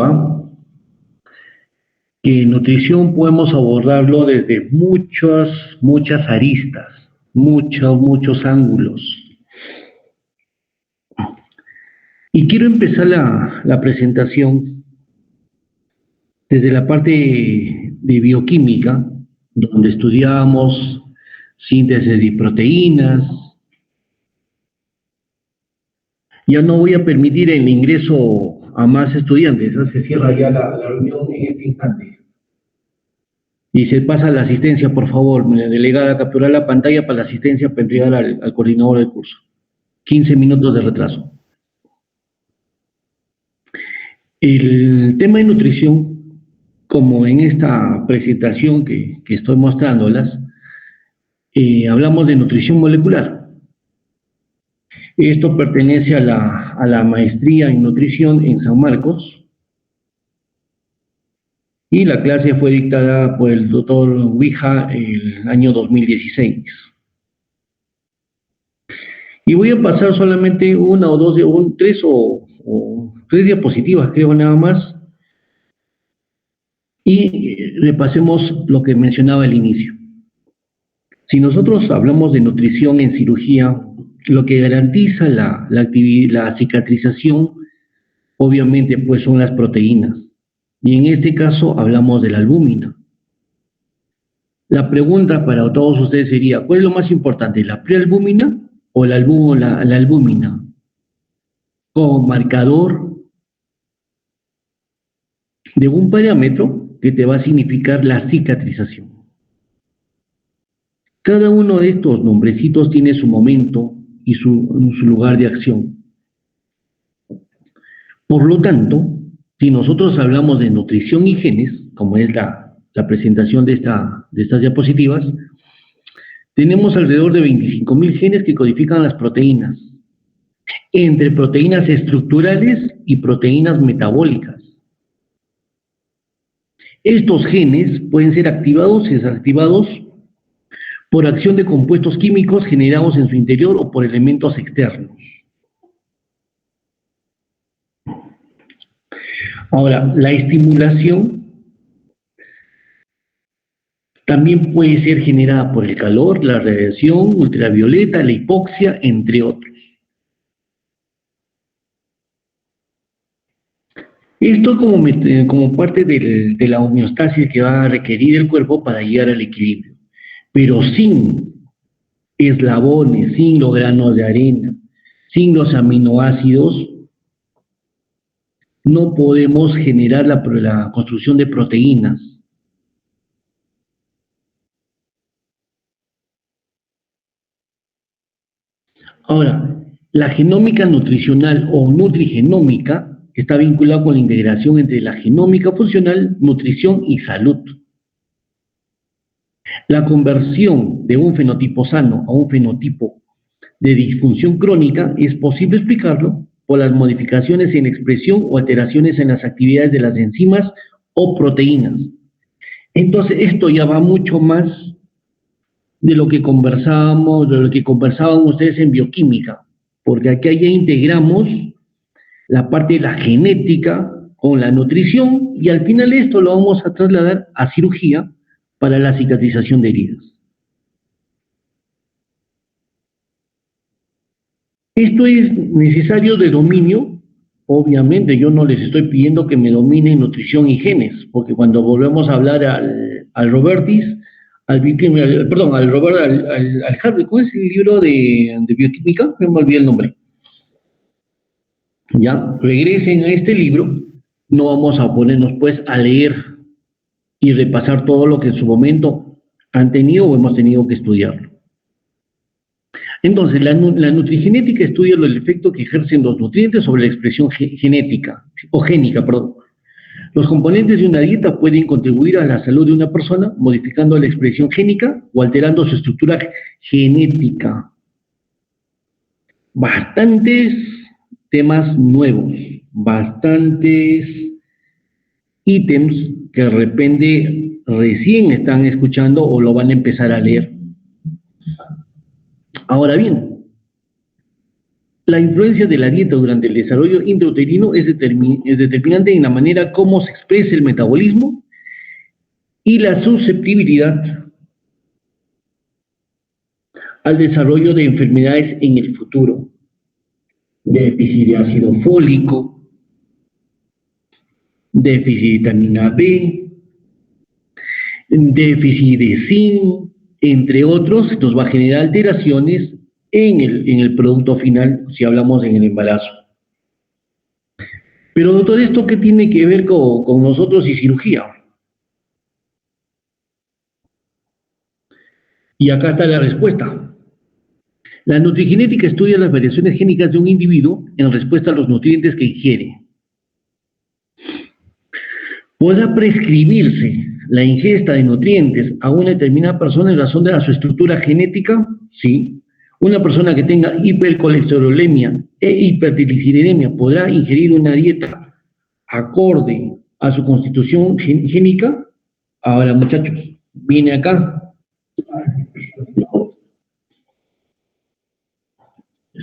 mencionaba que nutrición podemos abordarlo desde muchas aristas, muchos ángulos. Y quiero empezar la presentación desde la parte de bioquímica, donde estudiamos síntesis de proteínas. Ya no voy a permitir el ingreso a más estudiantes, se cierra ya la reunión en este instante. Y se pasa la asistencia, por favor, delegada, a capturar la pantalla para la asistencia para entregar al coordinador del curso. 15 minutos de retraso. El tema de nutrición, como en esta presentación que estoy mostrándolas, hablamos de nutrición molecular. Esto pertenece a la maestría en nutrición en San Marcos, y la clase fue dictada por el doctor Huija el año 2016. Y voy a pasar solamente tres diapositivas, creo, nada más, y repasemos lo que mencionaba al inicio. Si nosotros hablamos de nutrición en cirugía, lo que garantiza la cicatrización, obviamente, pues son las proteínas. Y en este caso hablamos de la albúmina. La pregunta para todos ustedes sería, ¿cuál es lo más importante, la prealbúmina o la albúmina? Como marcador de un parámetro que te va a significar la cicatrización. Cada uno de estos nombrecitos tiene su momento y su lugar de acción. Por lo tanto, si nosotros hablamos de nutrición y genes, como es la presentación de estas diapositivas, tenemos alrededor de 25.000 genes que codifican las proteínas, entre proteínas estructurales y proteínas metabólicas. Estos genes pueden ser activados y desactivados por acción de compuestos químicos generados en su interior o por elementos externos. Ahora, la estimulación también puede ser generada por el calor, la radiación ultravioleta, la hipoxia, entre otros. Esto como parte de la homeostasis que va a requerir el cuerpo para llegar al equilibrio. Pero sin eslabones, sin los granos de arena, sin los aminoácidos, no podemos generar la construcción de proteínas. Ahora, la genómica nutricional o nutrigenómica está vinculada con la integración entre la genómica funcional, nutrición y salud. La conversión de un fenotipo sano a un fenotipo de disfunción crónica es posible explicarlo por las modificaciones en expresión o alteraciones en las actividades de las enzimas o proteínas. Entonces, esto ya va mucho más de lo que conversaban ustedes en bioquímica, porque aquí ya integramos la parte de la genética con la nutrición y al final esto lo vamos a trasladar a cirugía para la cicatrización de heridas. Esto es necesario de dominio. Obviamente yo no les estoy pidiendo que me dominen nutrición y genes, porque cuando volvemos a hablar al Robertis, al Harvey, ¿cuál es el libro de bioquímica? Me olvidé el nombre. Ya, regresen a este libro, no vamos a ponernos pues a leer y repasar todo lo que en su momento han tenido o hemos tenido que estudiarlo. Entonces, la nutrigenética estudia el efecto que ejercen los nutrientes sobre la expresión génica. Los componentes de una dieta pueden contribuir a la salud de una persona modificando la expresión génica o alterando su estructura genética. Bastantes temas nuevos, bastantes ítems que de repente recién están escuchando o lo van a empezar a leer. Ahora bien, La influencia de la dieta durante el desarrollo intrauterino es determinante en la manera como se expresa el metabolismo y la susceptibilidad al desarrollo de enfermedades en el futuro. Déficit de ácido fólico, déficit de vitamina B, déficit de zinc, entre otros, nos va a generar alteraciones en el producto final, si hablamos en el embarazo. Pero todo esto, ¿qué tiene que ver con nosotros y cirugía? Y acá está la respuesta. La nutrigenética estudia las variaciones génicas de un individuo en respuesta a los nutrientes que ingiere. Podrá prescribirse la ingesta de nutrientes a una determinada persona en razón de su estructura genética, sí. Una persona que tenga hipercolesterolemia e hipertrigliceridemia podrá ingerir una dieta acorde a su constitución génica. Ahora, muchachos, viene acá.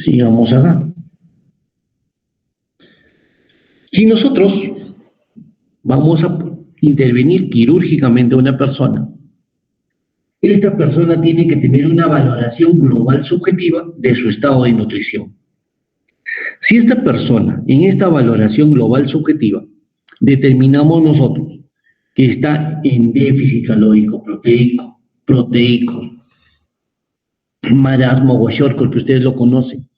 Sigamos acá. Si nosotros vamos a intervenir quirúrgicamente a una persona, esta persona tiene que tener una valoración global subjetiva de su estado de nutrición. Si esta persona, en esta valoración global subjetiva, determinamos nosotros que está en déficit calórico proteico, marasmo o shortcut, que ustedes lo conocen,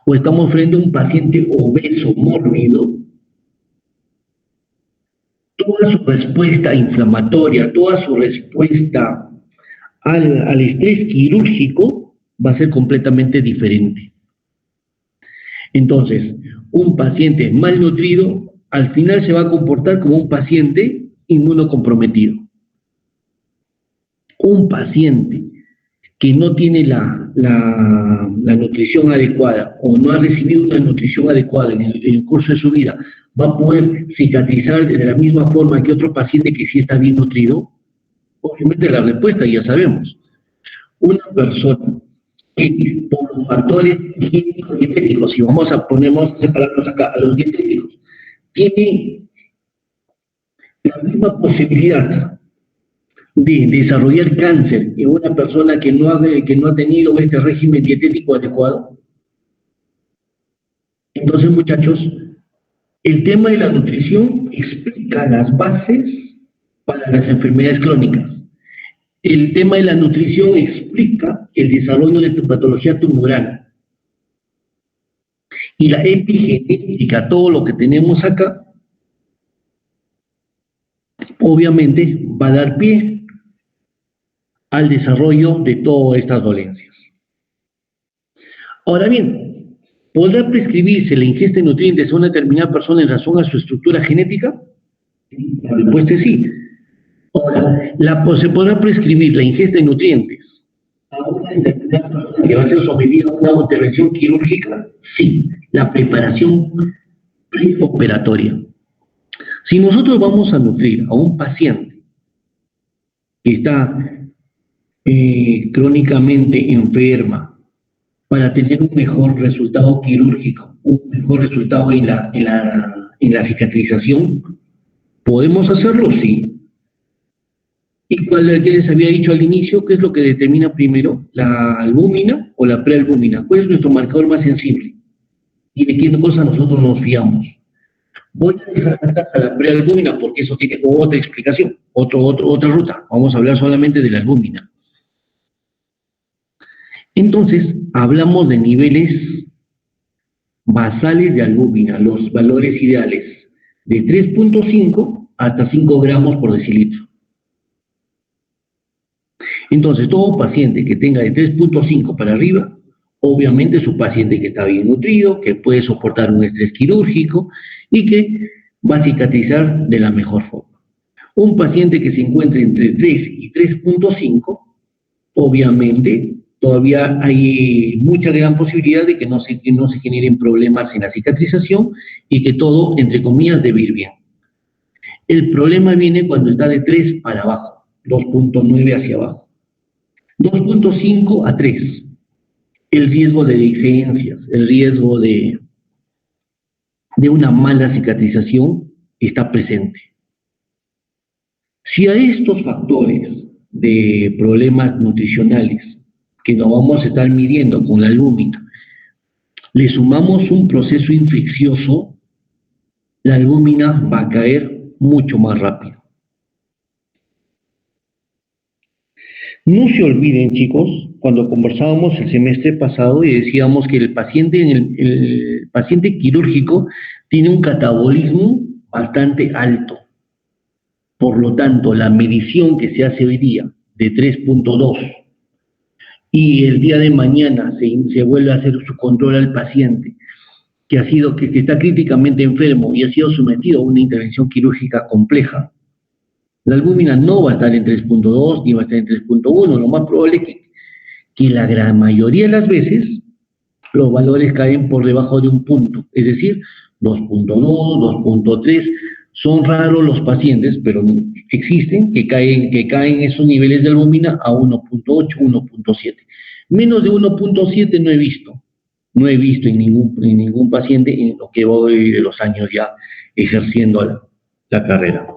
o estamos frente a un paciente obeso, mórbido, toda su respuesta inflamatoria, toda su respuesta al estrés quirúrgico va a ser completamente diferente. Entonces, un paciente malnutrido al final se va a comportar como un paciente inmunocomprometido. Un paciente que no tiene la nutrición adecuada o no ha recibido una nutrición adecuada en el curso de su vida, va a poder cicatrizar de la misma forma que otro paciente que sí está bien nutrido. Obviamente la respuesta ya sabemos. Una persona que por los factores higiénicos y dietéticos, si vamos a separarnos acá a los dietéticos, tiene la misma posibilidad de desarrollar cáncer en una persona que no ha tenido este régimen dietético adecuado. Entonces, muchachos, el tema de la nutrición explica las bases para las enfermedades crónicas. El tema de la nutrición explica el desarrollo de tu patología tumoral. Y la epigenética, todo lo que tenemos acá, obviamente va a dar pie al desarrollo de todas estas dolencias. Ahora bien, ¿podrá prescribirse la ingesta de nutrientes a una determinada persona en razón a su estructura genética? La respuesta es sí. Ahora, ¿se podrá prescribir la ingesta de nutrientes a una determinada persona que va a ser sometida a una intervención quirúrgica? Sí, la preparación preoperatoria. Si nosotros vamos a nutrir a un paciente que está crónicamente enferma para tener un mejor resultado quirúrgico, un mejor resultado en la cicatrización, ¿podemos hacerlo? Sí. ¿Y cuál que les había dicho al inicio? ¿Qué es lo que determina primero? ¿La albúmina o la prealbúmina? ¿Cuál es nuestro marcador más sensible? ¿Y de qué cosa nosotros nos fiamos? Voy a dejar acá a la prealbúmina porque eso tiene otra explicación, otra ruta. Vamos a hablar solamente de la albúmina. Entonces, hablamos de niveles basales de albúmina, los valores ideales, de 3.5 hasta 5 gramos por decilitro. Entonces, todo paciente que tenga de 3.5 para arriba, obviamente es un paciente que está bien nutrido, que puede soportar un estrés quirúrgico y que va a cicatrizar de la mejor forma. Un paciente que se encuentre entre 3 y 3.5, obviamente todavía hay mucha gran posibilidad de que no se generen problemas en la cicatrización y que todo, entre comillas, debe ir bien. El problema viene cuando está de 3 para abajo, 2.9 hacia abajo. 2.5 a 3, el riesgo de deficiencias, el riesgo de una mala cicatrización está presente. Si a estos factores de problemas nutricionales que nos vamos a estar midiendo con la albúmina, le sumamos un proceso infeccioso, la albúmina va a caer mucho más rápido. No se olviden, chicos, cuando conversábamos el semestre pasado y decíamos que el paciente quirúrgico tiene un catabolismo bastante alto. Por lo tanto, la medición que se hace hoy día de 3.2 y el día de mañana se vuelve a hacer su control al paciente que está críticamente enfermo y ha sido sometido a una intervención quirúrgica compleja, la albúmina no va a estar en 3.2 ni va a estar en 3.1. Lo más probable es que la gran mayoría de las veces los valores caen por debajo de un punto, es decir, 2.2, 2.3. Son raros los pacientes, pero existen que caen esos niveles de albúmina a 1.8, 1.7. Menos de 1.7 no he visto. No he visto en ningún paciente en lo que voy de los años ya ejerciendo la carrera.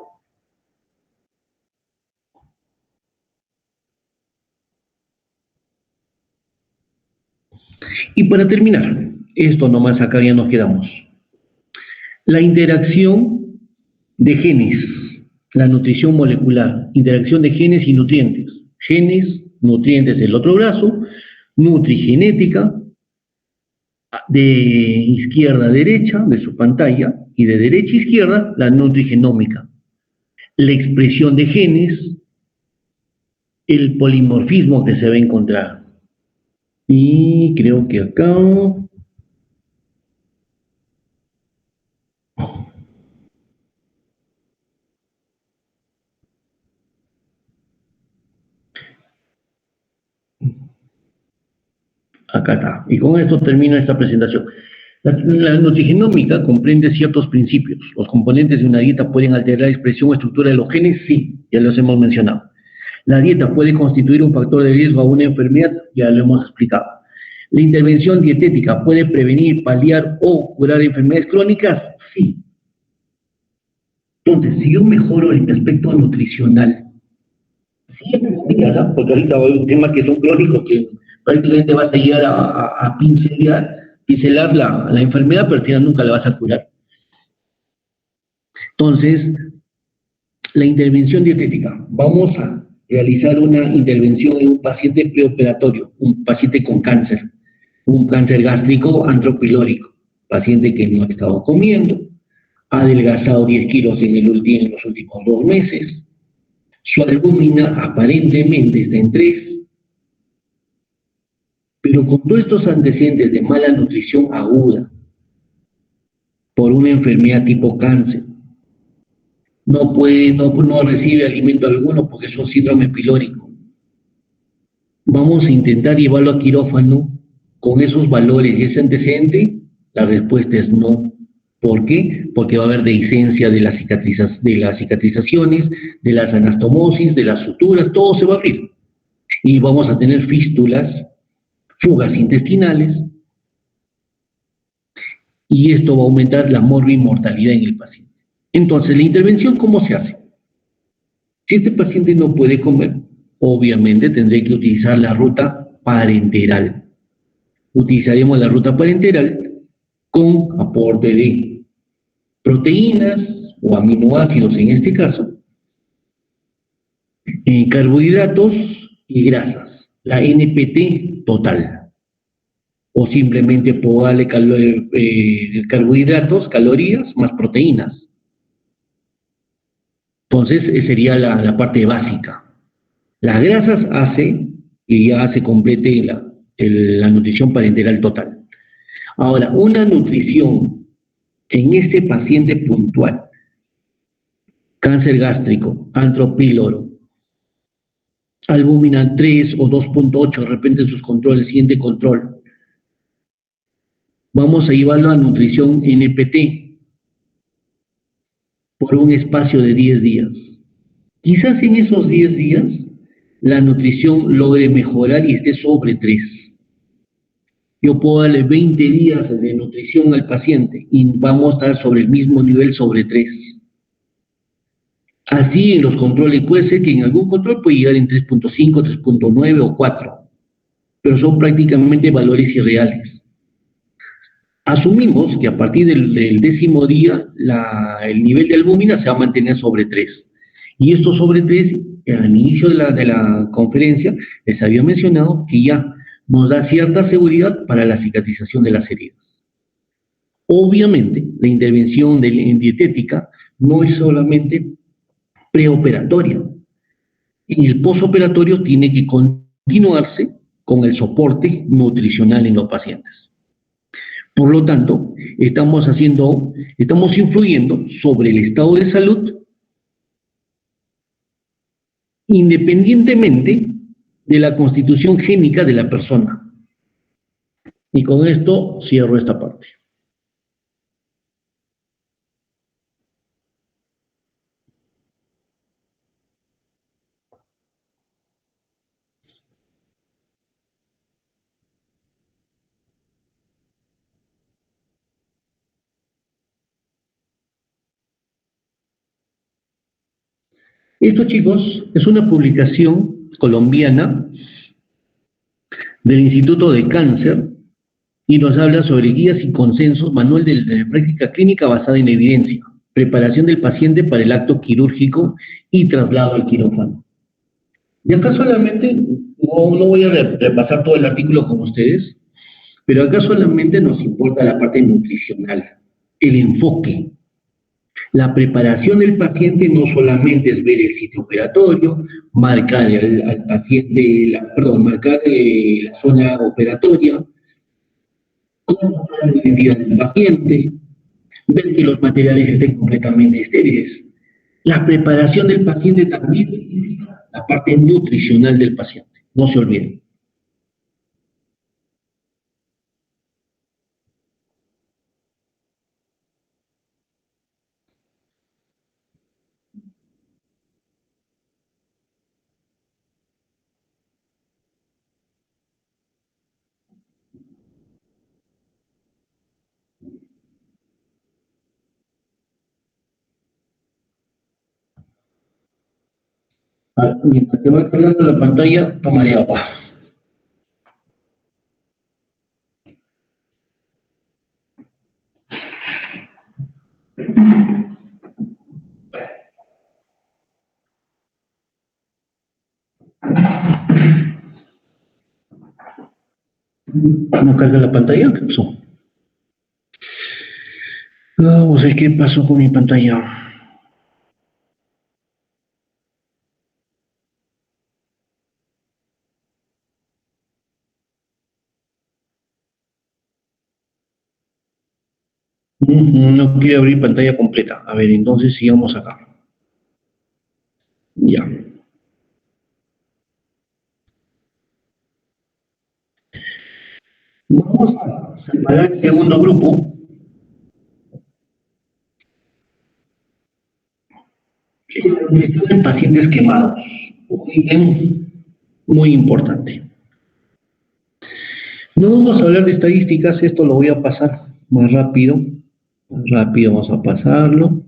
Y para terminar, esto nomás acá ya nos quedamos. La interacción de genes, la nutrición molecular, interacción de genes y nutrientes. Genes, nutrientes del otro brazo, nutrigenética, de izquierda a derecha de su pantalla, y de derecha a izquierda, la nutrigenómica. La expresión de genes, el polimorfismo que se va a encontrar. Y creo que acá... Acá está. Y con esto termino esta presentación. La nutrigenómica comprende ciertos principios. Los componentes de una dieta pueden alterar la expresión o estructura de los genes, sí, ya los hemos mencionado. La dieta puede constituir un factor de riesgo a una enfermedad, ya lo hemos explicado. La intervención dietética puede prevenir, paliar o curar enfermedades crónicas, sí. Entonces, si yo mejoro el aspecto nutricional, porque ahorita hay un tema que son crónicos que prácticamente vas a llegar a pincelar la enfermedad, pero al final nunca la vas a curar. Entonces, la intervención dietética. Vamos a realizar una intervención en un paciente preoperatorio, un paciente con cáncer, un cáncer gástrico antropilórico, paciente que no ha estado comiendo, ha adelgazado 10 kilos en los últimos 2 meses, su albúmina aparentemente está en 3, pero con todos estos antecedentes de mala nutrición aguda por una enfermedad tipo cáncer, no recibe alimento alguno porque es un síndrome pilórico. Vamos a intentar llevarlo a quirófano con esos valores y ese antecedente. La respuesta es no. ¿Por qué? Porque va a haber dehiscencia de las cicatrizaciones, de las anastomosis, de las suturas, todo se va a abrir. Y vamos a tener fístulas, fugas intestinales, y esto va a aumentar la morbimortalidad en el paciente. Entonces, ¿la intervención cómo se hace? Si este paciente no puede comer, obviamente tendré que utilizar la ruta parenteral. Utilizaremos la ruta parenteral con aporte de proteínas o aminoácidos en este caso, carbohidratos y grasas, la NPT total. O simplemente puedo darle carbohidratos, calorías, más proteínas. Entonces, esa sería la parte básica. Las grasas hace que ya se complete la nutrición parenteral total. Ahora, una nutrición en este paciente puntual, cáncer gástrico, antropíloro, albúmina 3 o 2.8, de repente sus controles, siguiente control. Vamos a llevarlo a nutrición NPT por un espacio de 10 días. Quizás en esos 10 días la nutrición logre mejorar y esté sobre 3. Yo puedo darle 20 días de nutrición al paciente y vamos a estar sobre el mismo nivel sobre 3. Así en los controles puede ser que en algún control puede llegar en 3.5, 3.9 o 4, pero son prácticamente valores irreales. Asumimos que a partir del 10.º día el nivel de albúmina se va a mantener sobre 3. Y esto sobre 3, al inicio de la conferencia, les había mencionado que ya nos da cierta seguridad para la cicatrización de las heridas. Obviamente, la intervención en dietética no es solamente preoperatoria. En el posoperatorio tiene que continuarse con el soporte nutricional en los pacientes. Por lo tanto, estamos influyendo sobre el estado de salud independientemente de la constitución génica de la persona. Y con esto cierro esta parte. Esto, chicos, es una publicación colombiana del Instituto de Cáncer y nos habla sobre guías y consensos, manual de práctica clínica basada en evidencia, preparación del paciente para el acto quirúrgico y traslado al quirófano. Y acá solamente, no voy a repasar todo el artículo con ustedes, pero acá solamente nos importa la parte nutricional, el enfoque. La preparación del paciente no solamente es ver el sitio operatorio, marcar al paciente, marcar la zona operatoria, controlar la identidad del paciente, ver que los materiales estén completamente estériles. La preparación del paciente también significa la parte nutricional del paciente, no se olviden. Mientras te va cargando la pantalla, tomaré agua. ¿No carga la pantalla? ¿Qué pasó? Vamos a ver qué pasó con mi pantalla. No quiere abrir pantalla completa. A ver, entonces sigamos acá. Ya. Vamos a separar el segundo grupo. Que es la cuestión de pacientes quemados. Un ítem muy importante. No vamos a hablar de estadísticas, esto lo voy a pasar más rápido. Rápido vamos a pasarlo.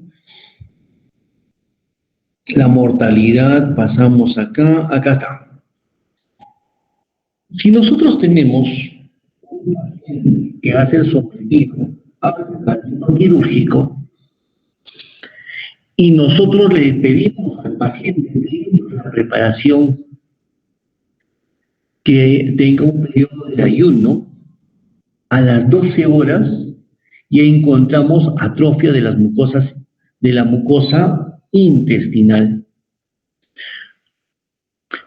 La mortalidad, pasamos acá está. Si nosotros tenemos un paciente que hace el sometido a tratamiento quirúrgico y nosotros le pedimos al paciente la preparación que tenga un periodo de ayuno, a las 12 horas ya encontramos atrofia de la mucosa intestinal.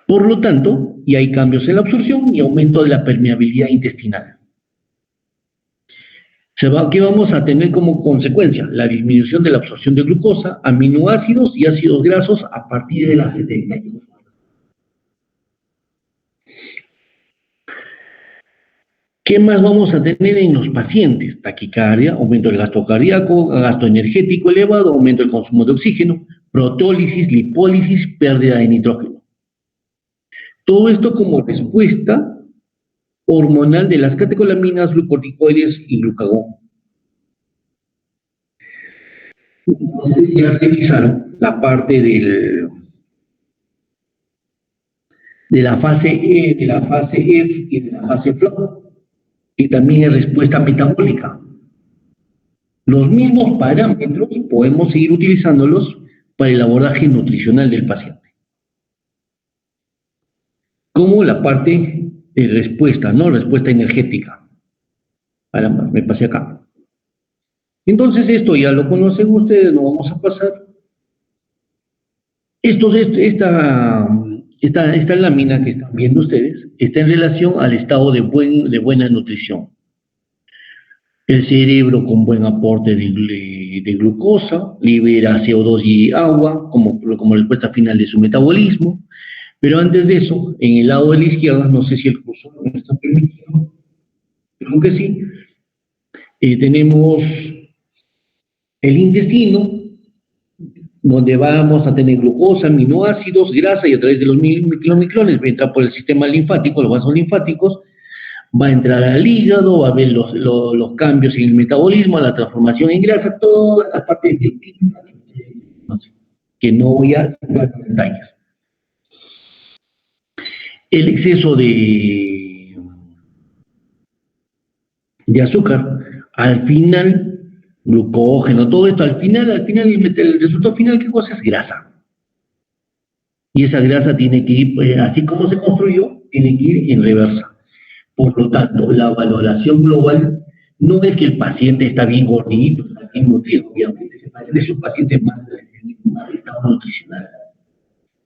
Por lo tanto, y hay cambios en la absorción y aumento de la permeabilidad intestinal. ¿Qué vamos a tener como consecuencia? La disminución de la absorción de glucosa, aminoácidos y ácidos grasos a partir de las 72 horas. ¿Qué más vamos a tener en los pacientes? Taquicardia, aumento del gasto cardíaco, gasto energético elevado, aumento del consumo de oxígeno, protólisis, lipólisis, pérdida de nitrógeno. Todo esto como respuesta hormonal de las catecolaminas, glucocorticoides y glucagón. Entonces ya revisaron la parte de la fase E, de la fase F y de la fase FLO, y también es respuesta metabólica. Los mismos parámetros podemos seguir utilizándolos para el abordaje nutricional del paciente. Como la parte de respuesta, ¿no? Respuesta energética. Ahora me pasé acá. Entonces esto ya lo conocen ustedes, no vamos a pasar. Esta lámina que están viendo ustedes está en relación al estado de buena nutrición. El cerebro con buen aporte de glucosa, libera CO2 y agua como respuesta final de su metabolismo. Pero antes de eso, en el lado de la izquierda, no sé si el cursor me está permitiendo, creo que sí, tenemos el intestino, donde vamos a tener glucosa, aminoácidos, grasa, y a través de los kilomicrones va a entrar por el sistema linfático, los vasos linfáticos, va a entrar al hígado, va a ver los cambios en el metabolismo, la transformación en grasa, todas las partes que no voy a dar detalles. El exceso de azúcar, al final, glucógeno, todo esto, al final el resultado final, ¿qué cosa es? Grasa. Y esa grasa tiene que ir, así como se construyó, tiene que ir en reversa. Por lo tanto, la valoración global no es que el paciente está bien gordito, está bien nutrido, obviamente, es un paciente más estado nutricional.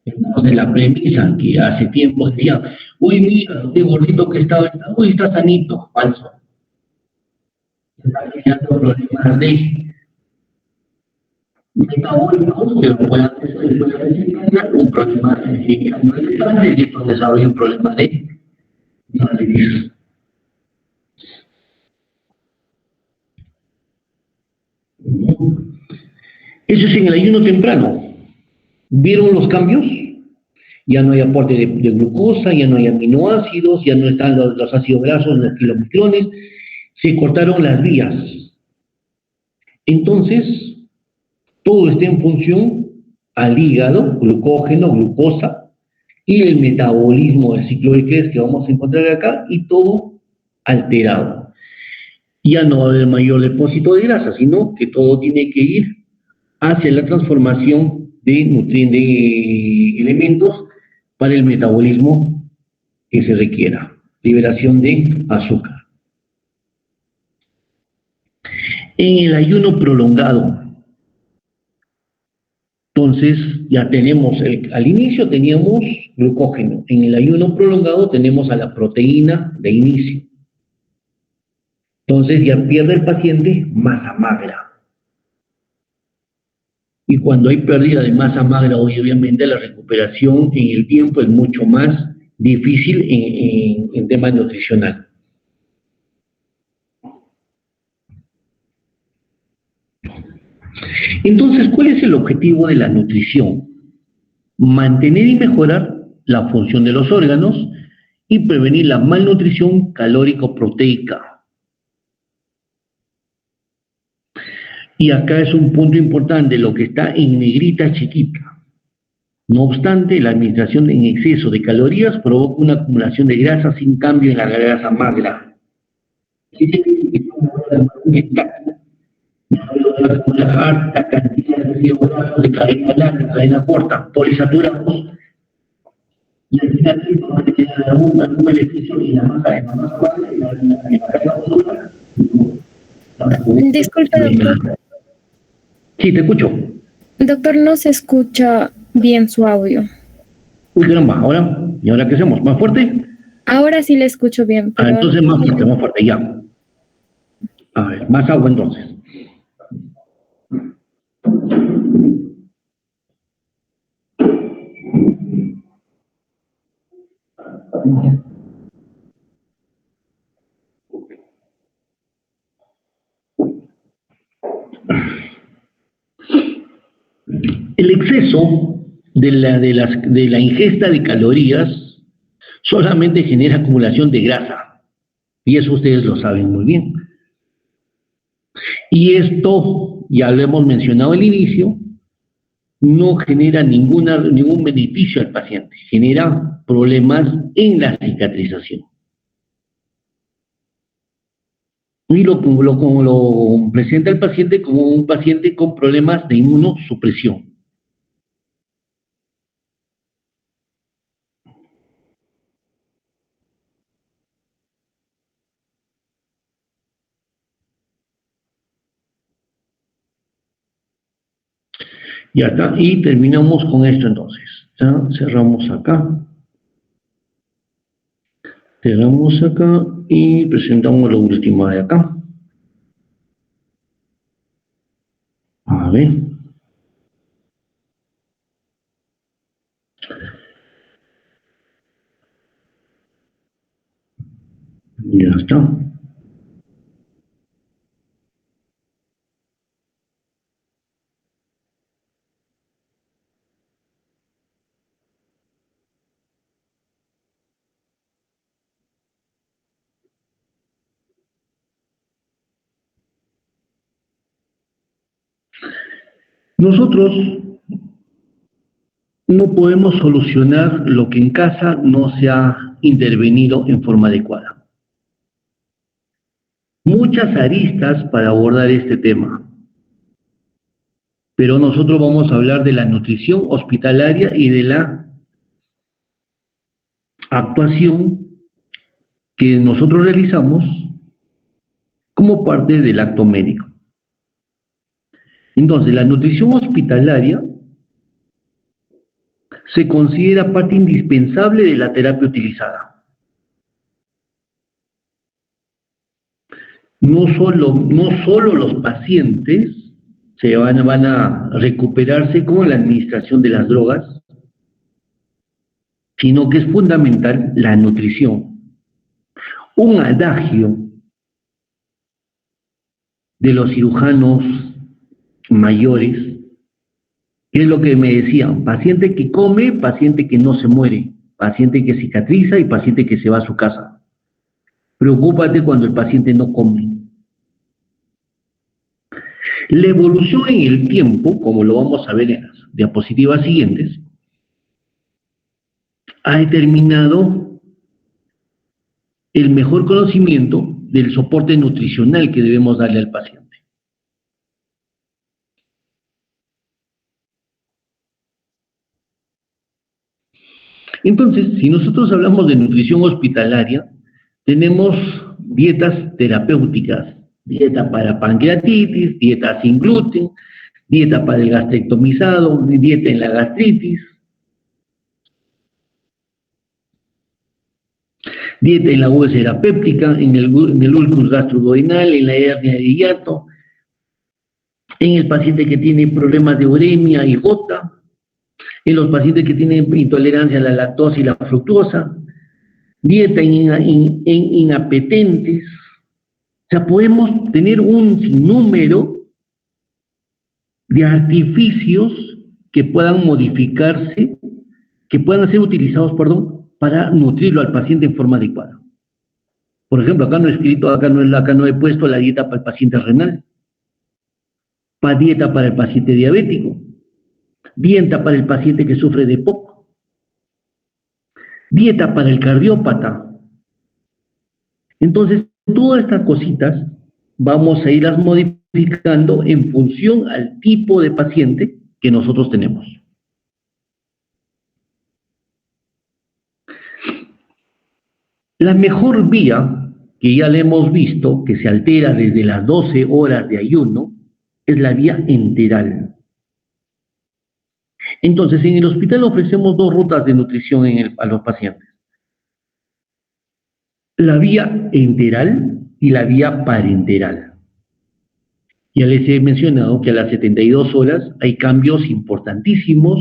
Entonces la premisa que hace tiempo decía, uy, mira, qué gordito que estaba, uy, está sanito, falso. Está creando problemas de metabólicos que pueden desencadenar un problema de desarrollo un problema de diabetes. Eso es en el ayuno temprano. ¿Vieron los cambios? Ya no hay aporte de glucosa, ya no hay aminoácidos, ya no están los ácidos grasos en los kilomicrones, se cortaron las vías. Entonces, todo está en función al hígado, glucógeno, glucosa, y el metabolismo del ciclo de Krebs que vamos a encontrar acá, y todo alterado. Ya no va a haber mayor depósito de grasa, sino que todo tiene que ir hacia la transformación de nutrientes, de elementos para el metabolismo que se requiera. Liberación de azúcar. En el ayuno prolongado, entonces ya tenemos, al inicio teníamos glucógeno, en el ayuno prolongado tenemos a la proteína de inicio. Entonces ya pierde el paciente masa magra. Y cuando hay pérdida de masa magra, obviamente la recuperación en el tiempo es mucho más difícil en tema nutricional. Entonces, ¿cuál es el objetivo de la nutrición? Mantener y mejorar la función de los órganos y prevenir la malnutrición calórico-proteica. Y acá es un punto importante, lo que está en negrita chiquita. No obstante, la administración en exceso de calorías provoca una acumulación de grasa sin cambio en la grasa magra. Una alta cantidad de ácidos grasos de cadena larga, cadena corta, polisaturados, y al final no va a tener algún beneficio en la masa de masa magra y la grasa. Disculpe, doctor. Sí, te escucho. Doctor, no se escucha bien su audio. Uy, caramba, ¿y ahora qué hacemos? ¿Más fuerte? Ahora sí le escucho bien. Pero... entonces más fuerte, ya. A ver, más agua entonces. El exceso de la ingesta de calorías solamente genera acumulación de grasa. Y eso ustedes lo saben muy bien. Y esto, ya lo hemos mencionado al inicio, no genera ningún beneficio al paciente, genera problemas en la cicatrización. Y lo presenta el paciente como un paciente con problemas de inmunosupresión. Ya está, y terminamos con esto entonces. ¿Ya? Cerramos acá. Cerramos acá y presentamos lo último de acá. A ver. Ya está. Nosotros no podemos solucionar lo que en casa no se ha intervenido en forma adecuada. Muchas aristas para abordar este tema, pero nosotros vamos a hablar de la nutrición hospitalaria y de la actuación que nosotros realizamos como parte del acto médico. Entonces, la nutrición hospitalaria se considera parte indispensable de la terapia utilizada. No solo los pacientes van a recuperarse con la administración de las drogas, sino que es fundamental la nutrición. Un adagio de los cirujanos mayores, que es lo que me decían: paciente que come, paciente que no se muere, paciente que cicatriza y paciente que se va a su casa. Preocúpate cuando el paciente no come. La evolución en el tiempo, como lo vamos a ver en las diapositivas siguientes, ha determinado el mejor conocimiento del soporte nutricional que debemos darle al paciente. Entonces, si nosotros hablamos de nutrición hospitalaria, tenemos dietas terapéuticas: dieta para pancreatitis, dieta sin gluten, dieta para el gastrectomizado, dieta en la gastritis, dieta en la úlcera péptica, en el úlcus gastroduodenal, en la hernia de hiato, en el paciente que tiene problemas de uremia y gota, en los pacientes que tienen intolerancia a la lactosa y la fructosa, dieta en inapetentes. O sea, podemos tener un sinnúmero de artificios que puedan modificarse, que puedan ser utilizados, para nutrirlo al paciente en forma adecuada. Por ejemplo, acá no he escrito, acá no he puesto la dieta para el paciente renal, dieta para el paciente diabético, dieta para el paciente que sufre de POC, dieta para el cardiópata. Entonces, todas estas cositas vamos a irlas modificando en función al tipo de paciente que nosotros tenemos. La mejor vía, que ya le hemos visto, que se altera desde las 12 horas de ayuno, es la vía enteral. Entonces, en el hospital ofrecemos dos rutas de nutrición a los pacientes: la vía enteral y la vía parenteral. Ya les he mencionado que a las 72 horas hay cambios importantísimos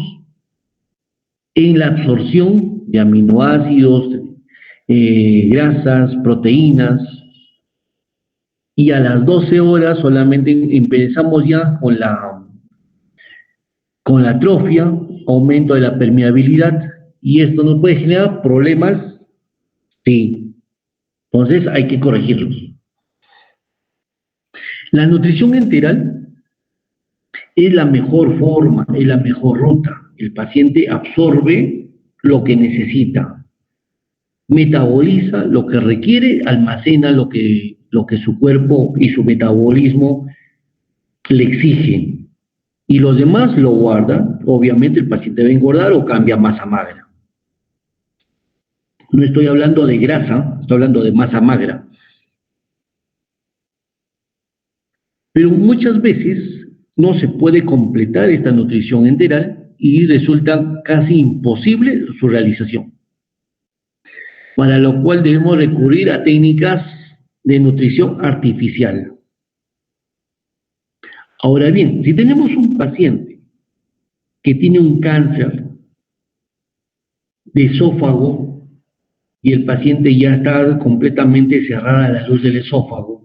en la absorción de aminoácidos, grasas, proteínas, y a las 12 horas solamente empezamos ya con la atrofia, aumento de la permeabilidad, y esto nos puede generar problemas, sí, Entonces hay que corregirlos. La nutrición enteral es la mejor forma, es la mejor ruta. El paciente absorbe lo que necesita, metaboliza lo que requiere, almacena lo que su cuerpo y su metabolismo le exigen. Y los demás lo guardan. Obviamente el paciente debe engordar o cambia masa magra. No estoy hablando de grasa, estoy hablando de masa magra. Pero muchas veces no se puede completar esta nutrición enteral y resulta casi imposible su realización, para lo cual debemos recurrir a técnicas de nutrición artificial. Ahora bien, si tenemos un paciente que tiene un cáncer de esófago y el paciente ya está completamente cerrada la luz del esófago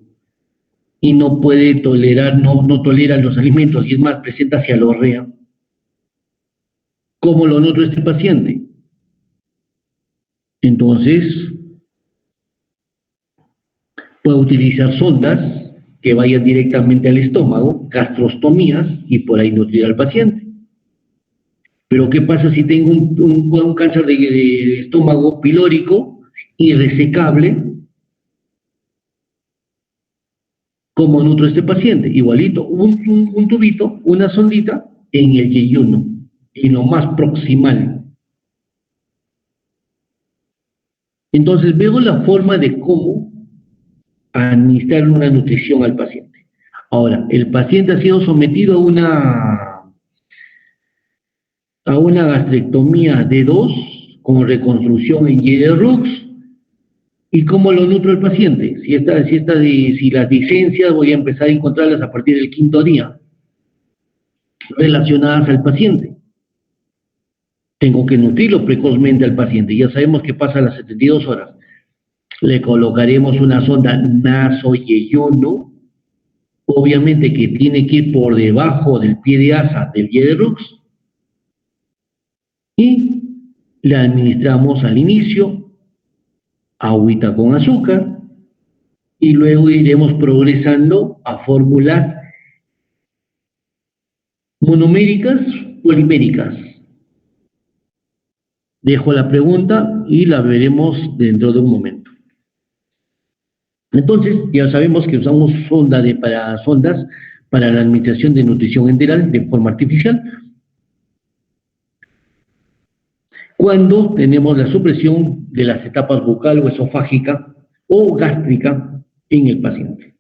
y no puede tolerar, no tolera los alimentos y es más, presenta cialorrea, ¿cómo lo nutro este paciente? Entonces, puede utilizar sondas que vayan directamente al estómago, gastrostomías y por ahí nutrir al paciente. Pero ¿qué pasa si tengo un cáncer de estómago pilórico irresecable? ¿Cómo nutro a este paciente? Igualito, un tubito, una sondita en el yeyuno, en lo más proximal. Entonces veo la forma de cómo administrar una nutrición al paciente. Ahora, el paciente ha sido sometido a una gastrectomía de 2 con reconstrucción en Y-Rux. ¿Y cómo lo nutro el paciente? Si las licencias voy a empezar a encontrarlas a partir del 5.º día, relacionadas al paciente. Tengo que nutrirlo precozmente al paciente. Ya sabemos que pasa a las 72 horas. Le colocaremos una sonda nasoyeyuno, obviamente que tiene que ir por debajo del pie de asa del Y-Rux, y le administramos al inicio agüita con azúcar y luego iremos progresando a fórmulas monoméricas, poliméricas. Dejo la pregunta y la veremos dentro de un momento. Entonces, ya sabemos que usamos sondas para la administración de nutrición enteral de forma artificial cuando tenemos la supresión de las etapas bucal o esofágica o gástrica en el paciente.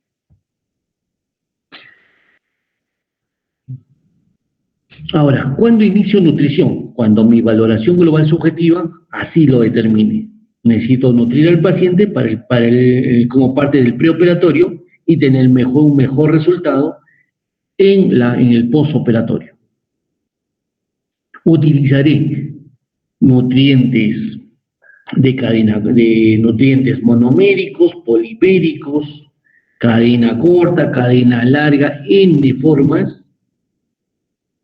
Ahora, ¿cuándo inicio nutrición? Cuando mi valoración global subjetiva así lo determine. Necesito nutrir al paciente como parte del preoperatorio y tener un mejor resultado en el postoperatorio. Utilizaré nutrientes de nutrientes monoméricos, poliméricos, cadena corta, cadena larga, N formas,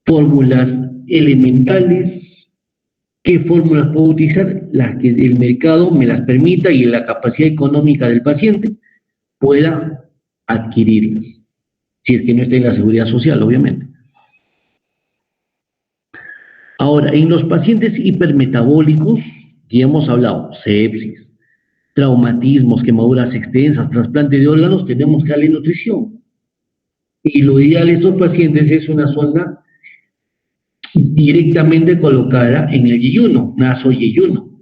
fórmulas elementales. ¿Qué fórmulas puedo utilizar? Las que el mercado me las permita y la capacidad económica del paciente pueda adquirirlas, si es que no está en la seguridad social, obviamente. Ahora, en los pacientes hipermetabólicos, ya hemos hablado, sepsis, traumatismos, quemaduras extensas, trasplante de órganos, tenemos que darle nutrición. Y lo ideal de estos pacientes es una sonda directamente colocada en el yeyuno, nasoyeyuno,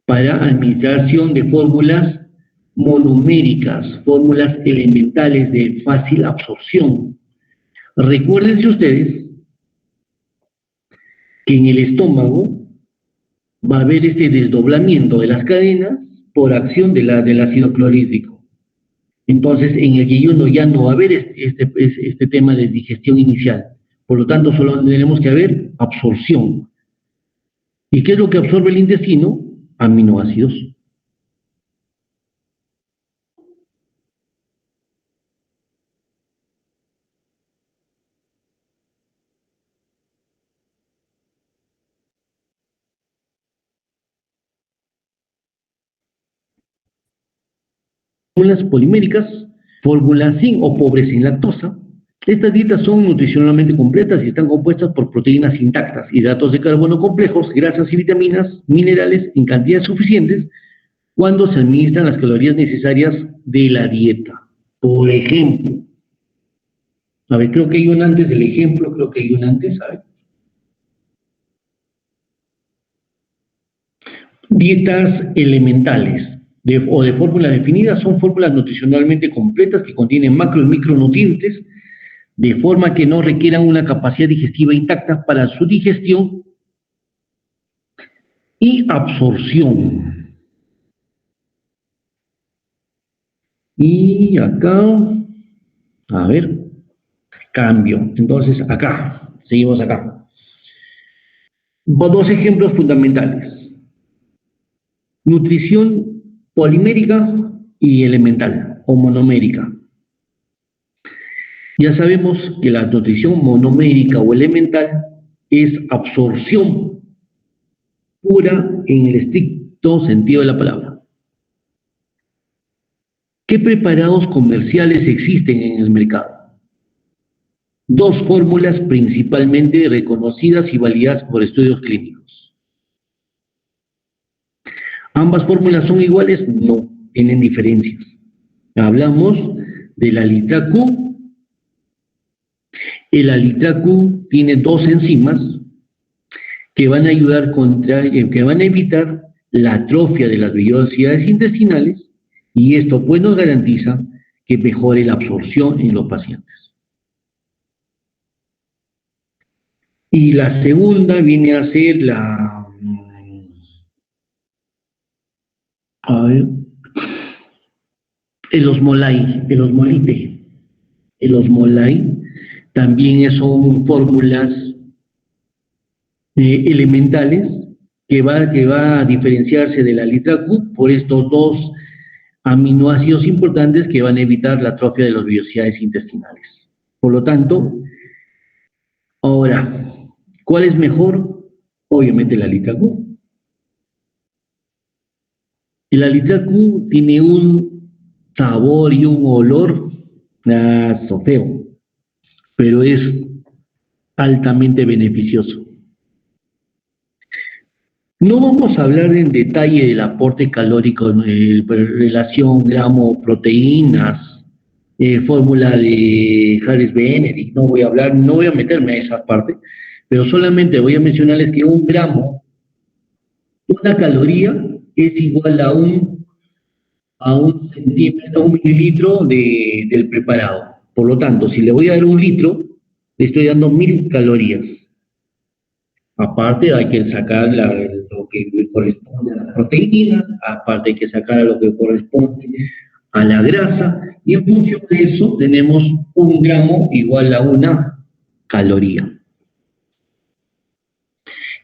para administración de fórmulas monoméricas, fórmulas elementales de fácil absorción. Recuérdense ustedes que en el estómago va a haber este desdoblamiento de las cadenas por acción del ácido clorhídrico. Entonces, en el yeyuno ya no va a haber este tema de digestión inicial. Por lo tanto, solo tenemos que haber absorción. ¿Y qué es lo que absorbe el intestino? Aminoácidos. fórmulas poliméricas, fórmulas sin o pobres en lactosa. Estas dietas son nutricionalmente completas y están compuestas por proteínas intactas, hidratos de carbono complejos, grasas y vitaminas, minerales en cantidades suficientes cuando se administran las calorías necesarias de la dieta. Por ejemplo, a ver, creo que hay un antes del ejemplo, creo que hay un antes, a ver. Dietas elementales o de fórmula definida son fórmulas nutricionalmente completas que contienen macro y micronutrientes de forma que no requieran una capacidad digestiva intacta para su digestión y absorción. Y acá, a ver, cambio. Entonces, acá, seguimos acá. Dos ejemplos fundamentales. Nutrición polimérica y elemental o monomérica. Ya sabemos que la nutrición monomérica o elemental es absorción pura en el estricto sentido de la palabra. ¿Qué preparados comerciales existen en el mercado? Dos fórmulas principalmente reconocidas y validadas por estudios clínicos. ¿Ambas fórmulas son iguales? No, tienen diferencias. Hablamos del Alitracu. El Alitracu tiene dos enzimas que van a ayudar que van a evitar la atrofia de las vellosidades intestinales y esto pues nos garantiza que mejore la absorción en los pacientes. Y la segunda viene a ser el osmolite. El osmolite también son fórmulas elementales que va a diferenciarse de la Alitracu por estos dos aminoácidos importantes que van a evitar la atrofia de las vellosidades intestinales. Por lo tanto, ahora, ¿cuál es mejor? Obviamente la Alitracu. El Alitracu tiene un sabor y un olor feo, pero es altamente beneficioso. No vamos a hablar en detalle del aporte calórico en relación gramo-proteínas, fórmula de Harris-Benedict, no voy a meterme a esa parte, pero solamente voy a mencionarles que un gramo, una caloría, es igual a un centímetro, un mililitro del preparado. Por lo tanto, si le voy a dar un litro, le estoy dando 1000 calorías. Aparte hay que sacar lo que corresponde a la proteína, aparte hay que sacar lo que corresponde a la grasa, y en función de eso tenemos un gramo igual a una caloría.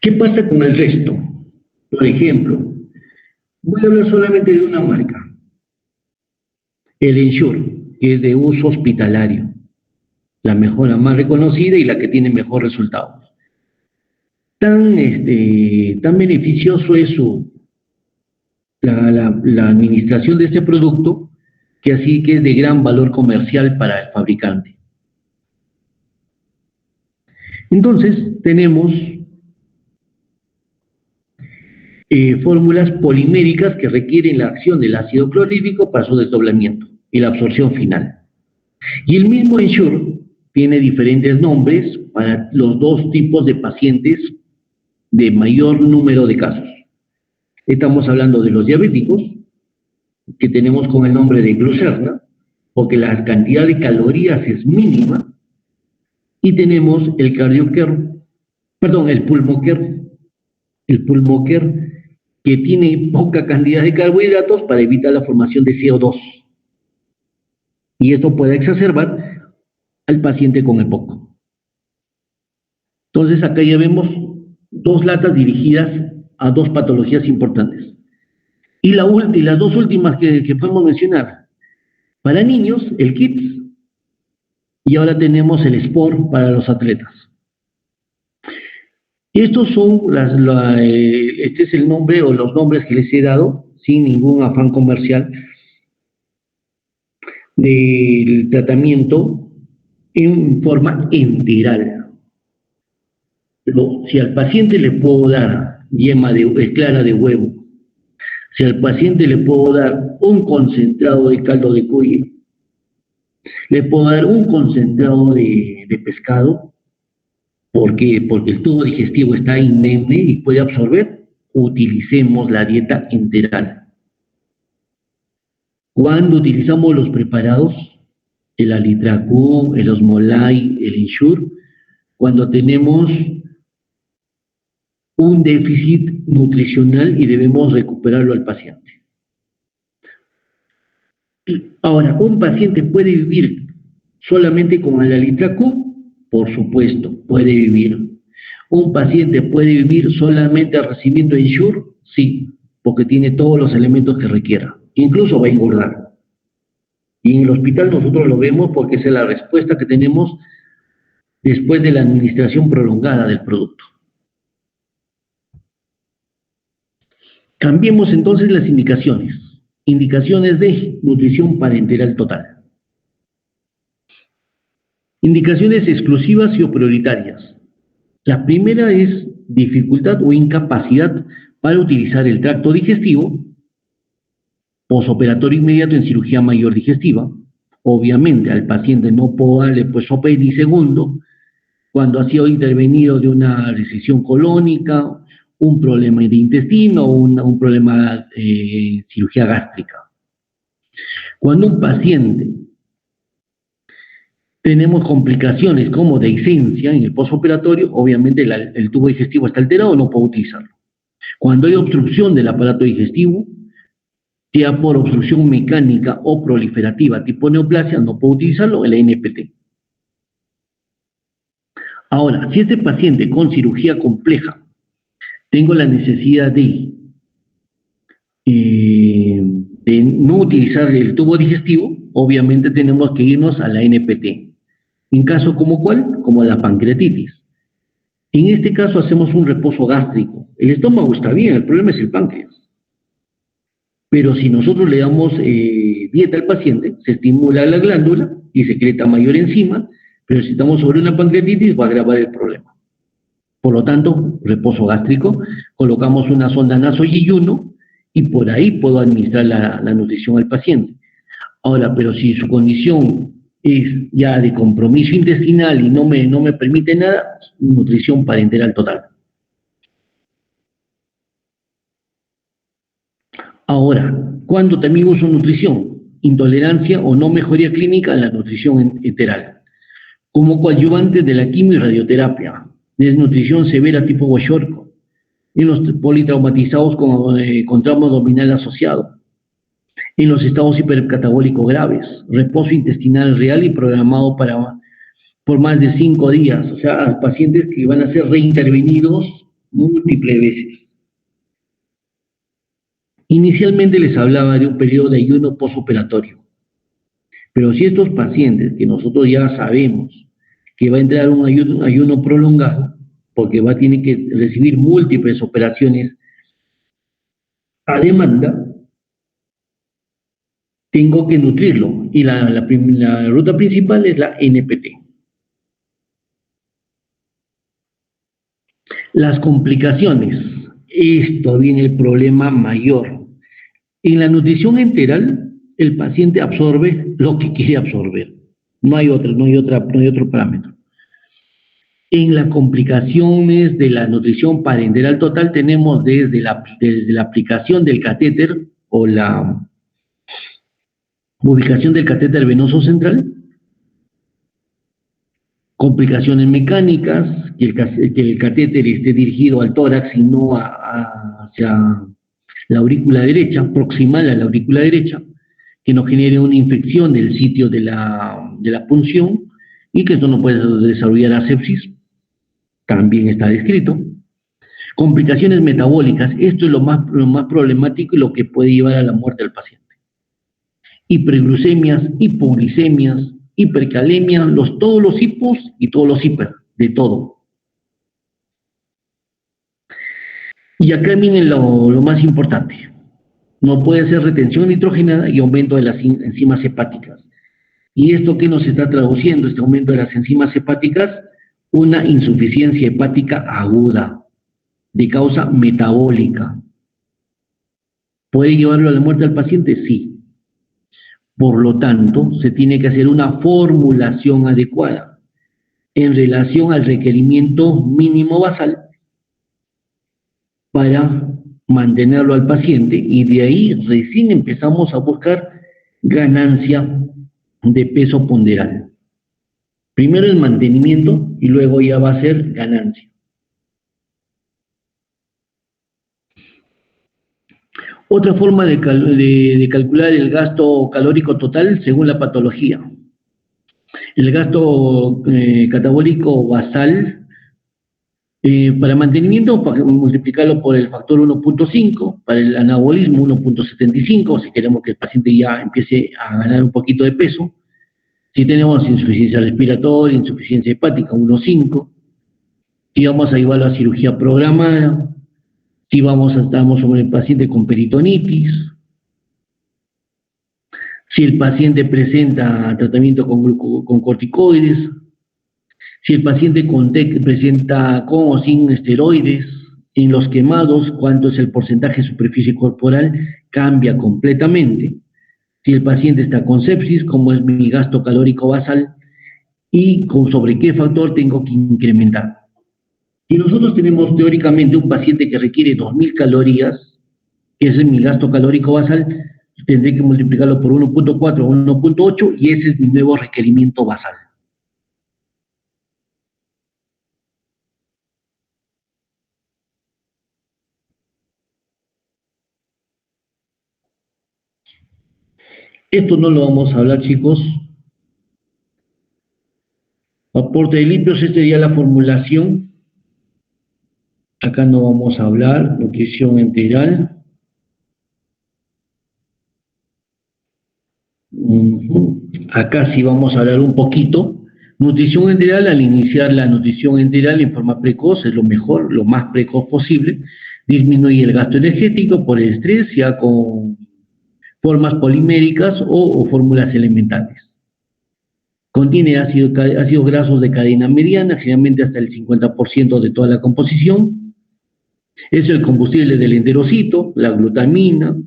¿Qué pasa con el resto? Por ejemplo, voy a hablar solamente de una marca, el Ensure, que es de uso hospitalario, la más reconocida y la que tiene mejor resultado. Tan beneficioso es la administración de este producto que así que es de gran valor comercial para el fabricante. Entonces tenemos fórmulas poliméricas que requieren la acción del ácido clorhídrico para su desdoblamiento y la absorción final. Y el mismo Ensure tiene diferentes nombres para los dos tipos de pacientes de mayor número de casos. Estamos hablando de los diabéticos, que tenemos con el nombre de Glucerna, porque la cantidad de calorías es mínima, y tenemos el Pulmocare, que tiene poca cantidad de carbohidratos para evitar la formación de CO2. Y esto puede exacerbar al paciente con EPOC. Entonces acá ya vemos dos latas dirigidas a dos patologías importantes. Y las dos últimas que podemos mencionar, para niños, el KIDS, y ahora tenemos el Sport para los atletas. Estos son este es el nombre o los nombres que les he dado, sin ningún afán comercial, del tratamiento en forma enteral. Pero si al paciente le puedo dar clara de huevo, si al paciente le puedo dar un concentrado de caldo de cuy, le puedo dar un concentrado de pescado, porque el tubo digestivo está indemne y puede absorber, utilicemos la dieta enteral. Cuando utilizamos los preparados, el Alitracú, el Osmolay, el Ensure, cuando tenemos un déficit nutricional y debemos recuperarlo al paciente. Ahora, ¿un paciente puede vivir solamente con el Alitracú? Por supuesto, puede vivir. ¿Un paciente puede vivir solamente recibiendo Ensure? Sí, porque tiene todos los elementos que requiera. Incluso va a engordar. Y en el hospital nosotros lo vemos porque esa es la respuesta que tenemos después de la administración prolongada del producto. Cambiemos entonces las indicaciones. Indicaciones de nutrición parenteral total. Indicaciones exclusivas y o prioritarias. La primera es dificultad o incapacidad para utilizar el tracto digestivo, posoperatorio inmediato en cirugía mayor digestiva. Obviamente al paciente no puedo darle sopa ni segundo cuando ha sido intervenido de una recesión colónica, un problema de intestino o un problema de cirugía gástrica. Cuando un paciente tenemos complicaciones como dehiscencia en el postoperatorio, obviamente el tubo digestivo está alterado, no puedo utilizarlo. Cuando hay obstrucción del aparato digestivo, sea por obstrucción mecánica o proliferativa tipo neoplasia, no puedo utilizarlo, el NPT. Ahora, si este paciente con cirugía compleja tengo la necesidad de no utilizar el tubo digestivo, obviamente tenemos que irnos a la NPT. En caso como ¿cuál? Como la pancreatitis. En este caso hacemos un reposo gástrico. El estómago está bien, el problema es el páncreas. Pero si nosotros le damos dieta al paciente, se estimula la glándula y secreta mayor enzima, pero si estamos sobre una pancreatitis va a agravar el problema. Por lo tanto, reposo gástrico, colocamos una sonda nasoyeyuno y por ahí puedo administrar la nutrición al paciente. Ahora, pero si su condición es ya de compromiso intestinal y no me permite nada, nutrición parenteral total. Ahora, ¿cuándo también uso nutrición? Intolerancia o no mejoría clínica a la nutrición enteral. Como coadyuvante de la quimio y radioterapia. Desnutrición severa tipo Kwashiorkor. En los politraumatizados con trauma abdominal asociado. En los estados hipercatabólicos graves. Reposo intestinal real y programado por más de 5 días. O sea, pacientes que van a ser reintervenidos múltiples veces. Inicialmente les hablaba de un periodo de ayuno postoperatorio, pero si estos pacientes que nosotros ya sabemos que va a entrar un ayuno prolongado, porque tiene que recibir múltiples operaciones a demanda, tengo que nutrirlo y la ruta principal es la NPT. Las complicaciones, esto viene el problema mayor. En la nutrición enteral, el paciente absorbe lo que quiere absorber. No hay otro parámetro. En las complicaciones de la nutrición parenteral total tenemos desde la aplicación del catéter o la ubicación del catéter venoso central, complicaciones mecánicas, que el catéter esté dirigido al tórax y no hacia la aurícula derecha, proximal a la aurícula derecha, que nos genere una infección del sitio de la punción y que esto no puede desarrollar asepsis, también está descrito. Complicaciones metabólicas, esto es lo más problemático y lo que puede llevar a la muerte del paciente. Hiperglucemias, hipoglicemias, hipercalemia, todos los hipos y todos los hiper, de todo. Y acá viene lo más importante. No puede ser retención nitrogenada y aumento de las enzimas hepáticas. ¿Y esto qué nos está traduciendo, este aumento de las enzimas hepáticas? Una insuficiencia hepática aguda, de causa metabólica. ¿Puede llevarlo a la muerte al paciente? Sí. Por lo tanto, se tiene que hacer una formulación adecuada en relación al requerimiento mínimo basal para mantenerlo al paciente, y de ahí recién empezamos a buscar ganancia de peso ponderal. Primero el mantenimiento y luego ya va a ser ganancia. Otra forma de calcular el gasto calórico total según la patología. El gasto catabólico basal, para mantenimiento, multiplicarlo por el factor 1.5, para el anabolismo 1.75, si queremos que el paciente ya empiece a ganar un poquito de peso. Si tenemos insuficiencia respiratoria, insuficiencia hepática, 1.5. Si vamos a llevarlo a cirugía programada, si estamos sobre el paciente con peritonitis, si el paciente presenta tratamiento con corticoides, si el paciente presenta con o sin esteroides. En los quemados, cuánto es el porcentaje de superficie corporal, cambia completamente. Si el paciente está con sepsis, cómo es mi gasto calórico basal y sobre qué factor tengo que incrementar. Si nosotros tenemos teóricamente un paciente que requiere 2.000 calorías, que ese es mi gasto calórico basal, tendré que multiplicarlo por 1.4 o 1.8 y ese es mi nuevo requerimiento basal. Esto no lo vamos a hablar, chicos. Aporte de lípidos, esta sería la formulación. Acá no vamos a hablar. Nutrición integral. Acá sí vamos a hablar un poquito. Nutrición integral, al iniciar la nutrición integral en forma precoz, es lo mejor, lo más precoz posible. Disminuye el gasto energético por el estrés, ya con formas poliméricas o fórmulas elementales. Contiene ácidos grasos de cadena mediana, generalmente hasta el 50% de toda la composición. Es el combustible del enterocito, la glutamina,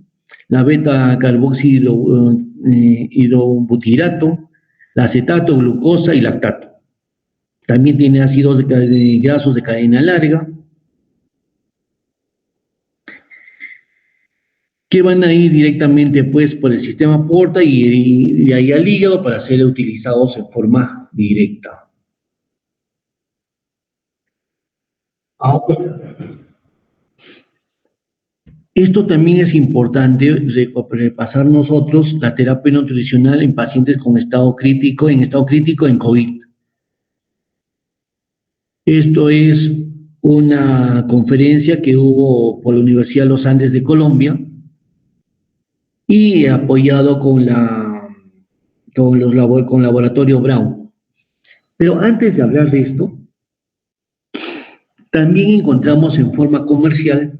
la beta-carboxihidrobutirato, la acetato, glucosa y lactato. También tiene ácidos grasos de cadena larga, que van a ir directamente pues por el sistema porta y de ahí al hígado para ser utilizados en forma directa. Esto también es importante repasar nosotros la terapia nutricional en pacientes con estado crítico en COVID. Esto es una conferencia que hubo por la Universidad de los Andes de Colombia y apoyado con Laboratorio Brown. Pero antes de hablar de esto, también encontramos en forma comercial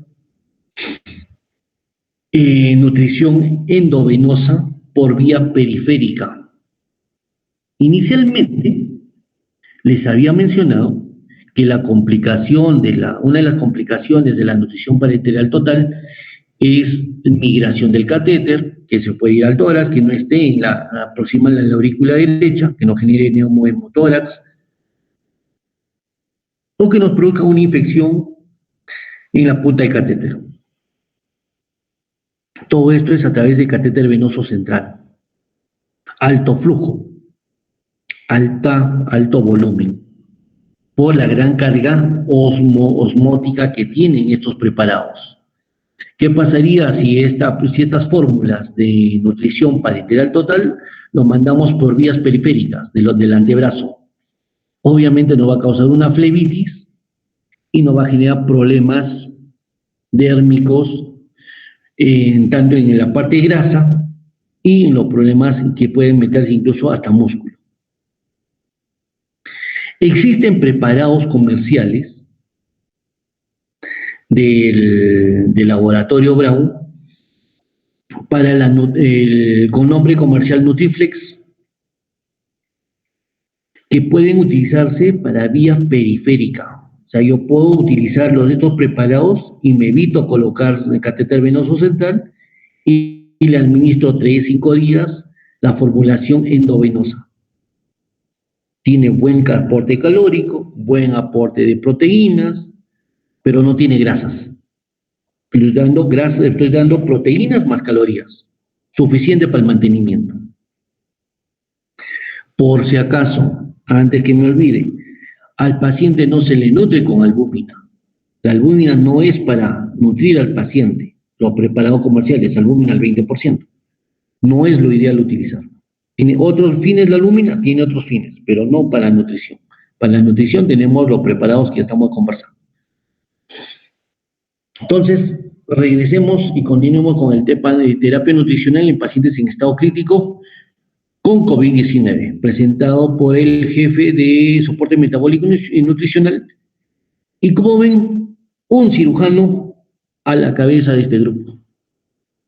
nutrición endovenosa por vía periférica. Inicialmente les había mencionado que una de las complicaciones de la nutrición parenteral total es migración del catéter, que se puede ir al tórax, que no esté proximal a la aurícula derecha, que no genere neumohemotórax, o que nos produzca una infección en la punta del catéter. Todo esto es a través del catéter venoso central. Alto flujo, alto volumen, por la gran carga osmótica que tienen estos preparados. ¿Qué pasaría si estas fórmulas de nutrición parenteral total lo mandamos por vías periféricas del antebrazo? Obviamente nos va a causar una flebitis y nos va a generar problemas dérmicos, tanto en la parte grasa y en los problemas que pueden meterse incluso hasta músculo. Existen preparados comerciales del Laboratorio Brown con nombre comercial Nutriflex, que pueden utilizarse para vía periférica. O sea, yo puedo utilizar estos preparados y me evito colocar el catéter venoso central y le administro 3 a 5 días la formulación endovenosa. Tiene buen aporte calórico, buen aporte de proteínas, pero no tiene grasas. Estoy dando proteínas más calorías, suficiente para el mantenimiento. Por si acaso, antes que me olvide, al paciente no se le nutre con albúmina. La albúmina no es para nutrir al paciente. Los preparados comerciales, albúmina al 20%. No es lo ideal utilizar. ¿Tiene otros fines la albúmina? Tiene otros fines, pero no para la nutrición. Para la nutrición tenemos los preparados que estamos conversando. Entonces, regresemos y continuemos con el tema de terapia nutricional en pacientes en estado crítico con COVID-19, presentado por el jefe de soporte metabólico y nutricional. Y como ven, un cirujano a la cabeza de este grupo.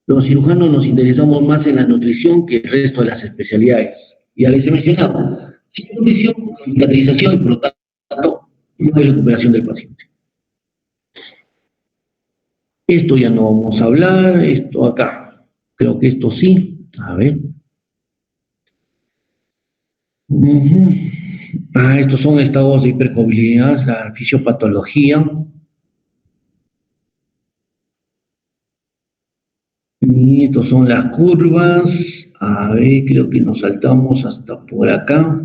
Los cirujanos nos interesamos más en la nutrición que el resto de las especialidades. Ya les he mencionado, sin nutrición, cicatrización y por lo tanto, no hay recuperación del paciente. Esto ya no vamos a hablar, esto acá. Creo que esto sí. A ver. Estos son estados de hipercoagulabilidad, la fisiopatología. Y estos son las curvas. A ver, creo que nos saltamos hasta por acá.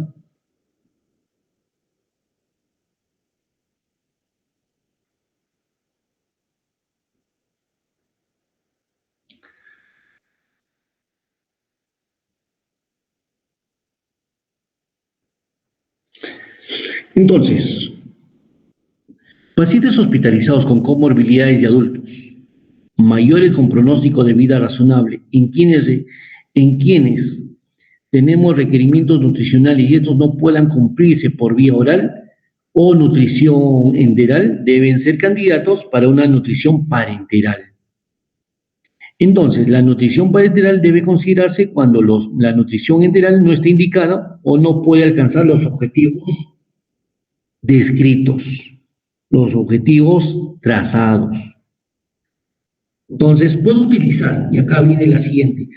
Entonces, pacientes hospitalizados con comorbilidades de adultos, mayores con pronóstico de vida razonable, en quienes tenemos requerimientos nutricionales y estos no puedan cumplirse por vía oral o nutrición enteral, deben ser candidatos para una nutrición parenteral. Entonces, la nutrición parenteral debe considerarse cuando la nutrición enteral no está indicada o no puede alcanzar los objetivos descritos, los objetivos trazados. Entonces, puedo utilizar, y acá viene la siguiente,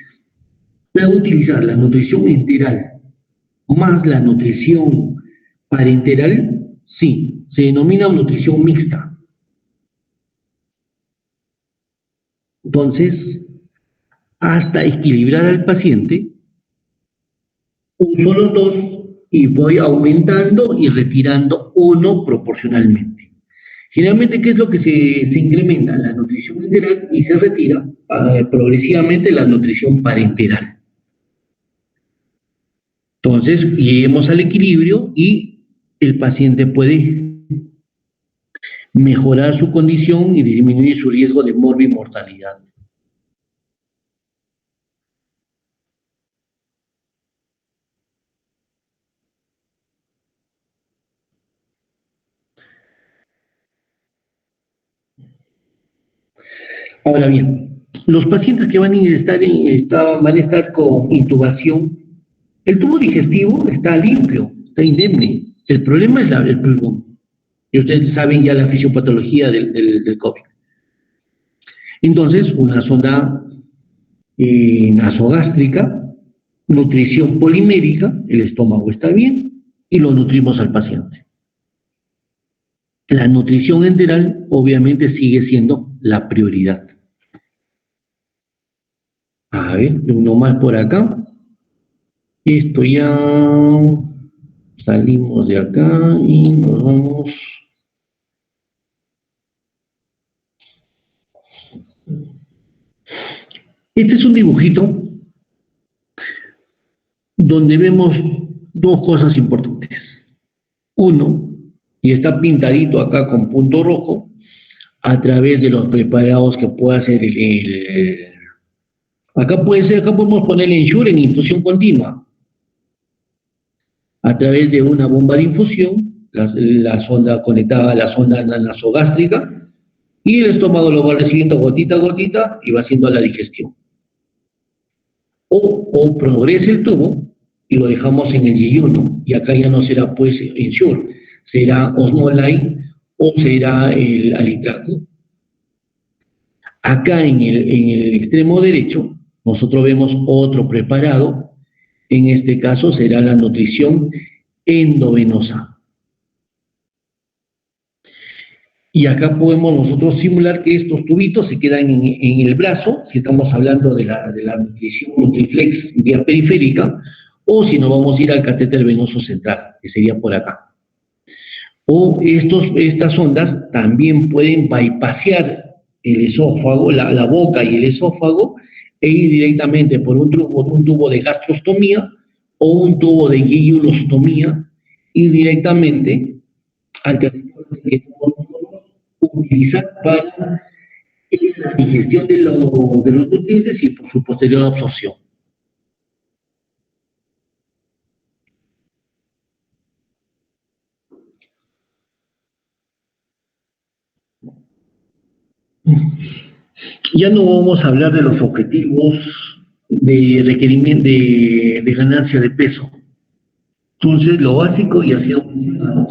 puedo utilizar la nutrición enteral más la nutrición parenteral, sí, se denomina nutrición mixta. Entonces, hasta equilibrar al paciente, uso los dos y voy aumentando y retirando uno proporcionalmente. Generalmente, ¿qué es lo que se incrementa? La nutrición enteral y se retira progresivamente la nutrición parenteral. Entonces, lleguemos al equilibrio y el paciente puede mejorar su condición y disminuir su riesgo de morbimortalidad. Ahora bien, los pacientes que van a estar con intubación, el tubo digestivo está limpio, está indemne. El problema es el pulmón. Y ustedes saben ya la fisiopatología del COVID. Entonces, una sonda nasogástrica, nutrición polimérica, el estómago está bien y lo nutrimos al paciente. La nutrición enteral obviamente sigue siendo la prioridad. A ver, uno más por acá. Esto ya salimos de acá y nos vamos. Este es un dibujito donde vemos dos cosas importantes. Uno, y está pintadito acá con punto rojo, a través de los preparados que puede hacer acá podemos poner el Ensure en infusión continua. A través de una bomba de infusión, la sonda conectada a la sonda nasogástrica, y el estómago lo va recibiendo gotita a gotita y va haciendo la digestión. O progresa el tubo y lo dejamos en el yeyuno, y acá ya no será pues Ensure, será Osmolite o será el alitraco. Acá en el extremo derecho, nosotros vemos otro preparado, en este caso será la nutrición endovenosa. Y acá podemos nosotros simular que estos tubitos se quedan en el brazo, si estamos hablando de la nutrición Nutriflex vía periférica, o si nos vamos a ir al catéter venoso central, que sería por acá. O estas ondas también pueden bypasear el esófago, la boca y el esófago, e ir directamente por un tubo de gastrostomía o un tubo de yeyulostomía, ir directamente al territorio que utilizar para la digestión de los nutrientes y por su posterior absorción. Ya no vamos a hablar de los objetivos de requerimiento de ganancia de peso. Entonces, lo básico ya ha sido mencionado.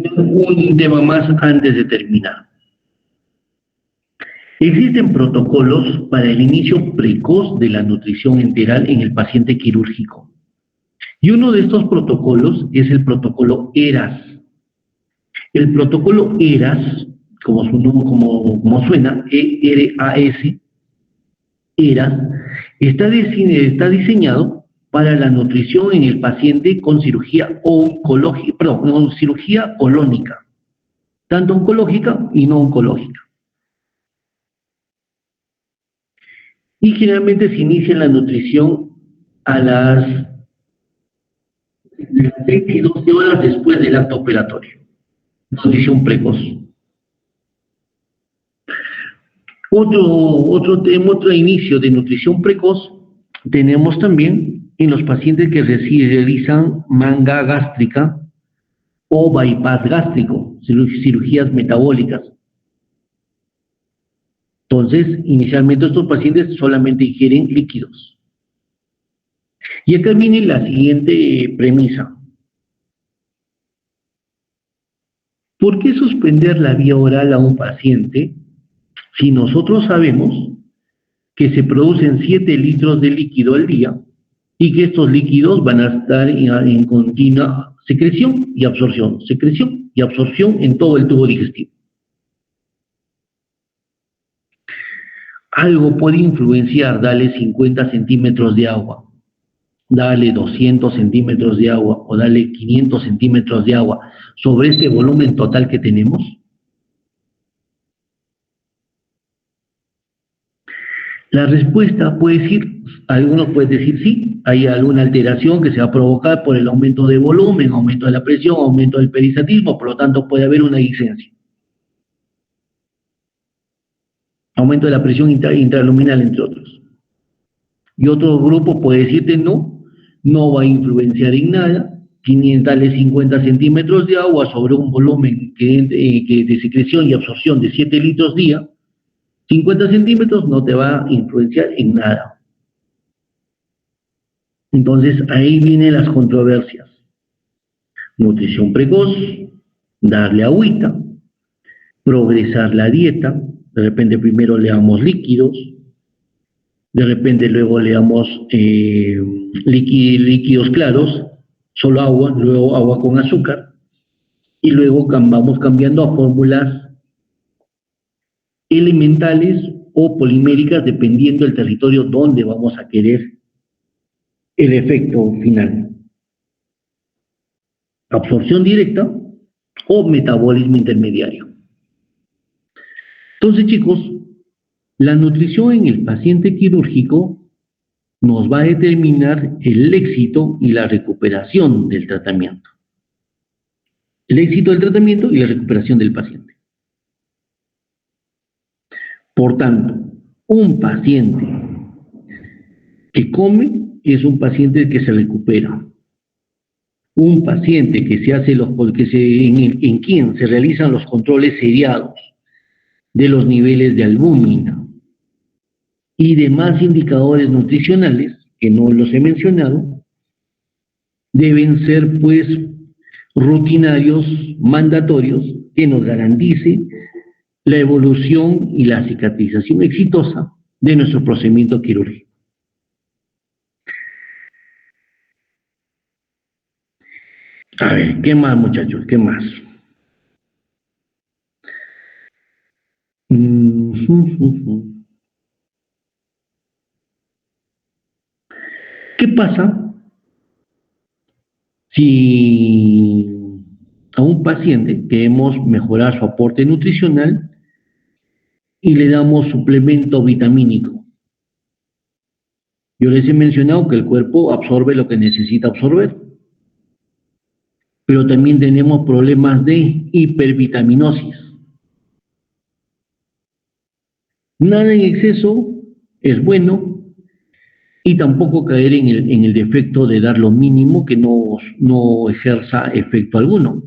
Un tema más antes de terminar. Existen protocolos para el inicio precoz de la nutrición enteral en el paciente quirúrgico. Y uno de estos protocolos es el protocolo ERAS. El protocolo ERAS, como suena, E-R-A-S, ERAS, está diseñado para la nutrición en el paciente con cirugía oncológica, perdón, cirugía colónica, tanto oncológica y no oncológica. Y generalmente se inicia la nutrición a las 6 y 12 horas después del acto operatorio. Nutrición precoz. Otro inicio de nutrición precoz tenemos también en los pacientes que realizan manga gástrica o bypass gástrico, cirugías metabólicas. Entonces, inicialmente estos pacientes solamente ingieren líquidos. Y acá viene la siguiente premisa. ¿Por qué suspender la vía oral a un paciente si nosotros sabemos que se producen 7 litros de líquido al día y que estos líquidos van a estar en continua secreción y absorción en todo el tubo digestivo? Algo puede influenciar, dale 50 centímetros de agua, dale 200 centímetros de agua o dale 500 centímetros de agua sobre este volumen total que tenemos. La respuesta puede decir, algunos pueden decir sí, hay alguna alteración que se va a provocar por el aumento de volumen, aumento de la presión, aumento del peristatismo, por lo tanto puede haber una discencia. Aumento de la presión intraluminal, entre otros. Y otro grupo puede decirte no va a influenciar en nada, 50 centímetros de agua sobre un volumen de secreción y absorción de 7 litros día, 50 centímetros no te va a influenciar en nada. Entonces, ahí vienen las controversias. Nutrición precoz, darle agüita, progresar la dieta, de repente primero le damos líquidos, de repente luego le damos líquidos claros, solo agua, luego agua con azúcar, y luego vamos cambiando a fórmulas elementales o poliméricas dependiendo del territorio donde vamos a querer el efecto final. Absorción directa o metabolismo intermediario. Entonces, chicos, la nutrición en el paciente quirúrgico nos va a determinar el éxito y la recuperación del tratamiento. El éxito del tratamiento y la recuperación del paciente. Por tanto, un paciente que come es un paciente que se recupera. Un paciente que se hace en quien se realizan los controles seriados de los niveles de albúmina y demás indicadores nutricionales, que no los he mencionado, deben ser pues rutinarios, mandatorios, que nos garanticen la evolución y la cicatrización exitosa de nuestro procedimiento quirúrgico. A ver, ¿qué más, muchachos? ¿Qué más? ¿Qué pasa si a un paciente queremos mejorar su aporte nutricional y le damos suplemento vitamínico? Yo les he mencionado que el cuerpo absorbe lo que necesita absorber, pero también tenemos problemas de hipervitaminosis. Nada en exceso es bueno y tampoco caer en el defecto de dar lo mínimo que no ejerza efecto alguno.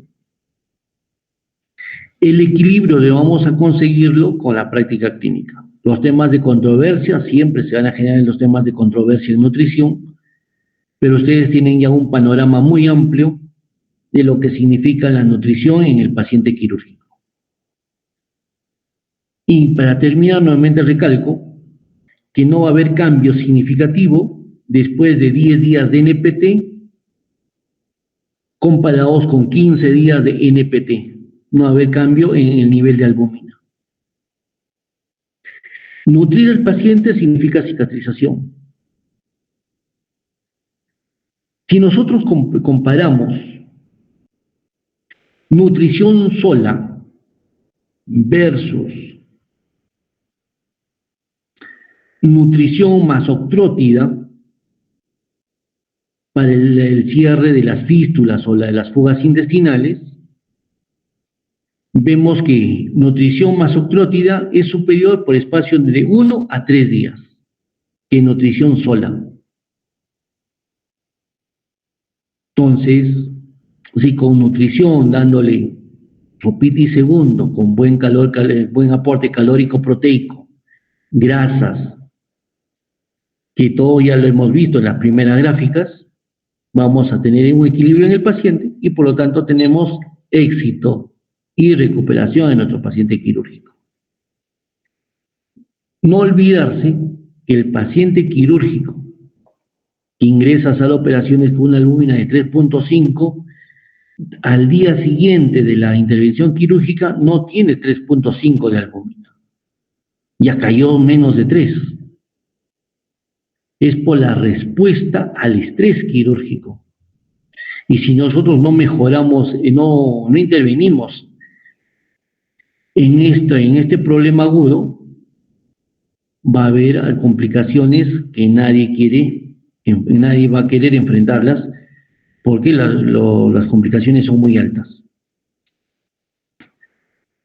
El equilibrio vamos a conseguirlo con la práctica clínica. Los temas de controversia siempre se van a generar en los temas de controversia en nutrición, pero ustedes tienen ya un panorama muy amplio de lo que significa la nutrición en el paciente quirúrgico. Y para terminar, nuevamente recalco que no va a haber cambio significativo después de 10 días de NPT comparados con 15 días de NPT. No va a haber cambio en el nivel de albúmina. Nutrir al paciente significa cicatrización. Si nosotros comparamos nutrición sola versus nutrición masoctrótida para el cierre de las fístulas o de las fugas intestinales, vemos que nutrición masoctrótida es superior por espacio de 1 a 3 días que nutrición sola. Entonces, si con nutrición, dándole sopita y segundo, con buen aporte calórico proteico, grasas, que todo ya lo hemos visto en las primeras gráficas, vamos a tener un equilibrio en el paciente y por lo tanto tenemos éxito y recuperación de nuestro paciente quirúrgico. No olvidarse que el paciente quirúrgico que ingresa a sala de operaciones con una albúmina de 3.5, al día siguiente de la intervención quirúrgica no tiene 3.5 de albúmina, ya cayó menos de 3. Es por la respuesta al estrés quirúrgico. Y si nosotros no mejoramos, no intervenimos en este problema agudo, va a haber complicaciones que nadie va a querer enfrentarlas porque las complicaciones son muy altas.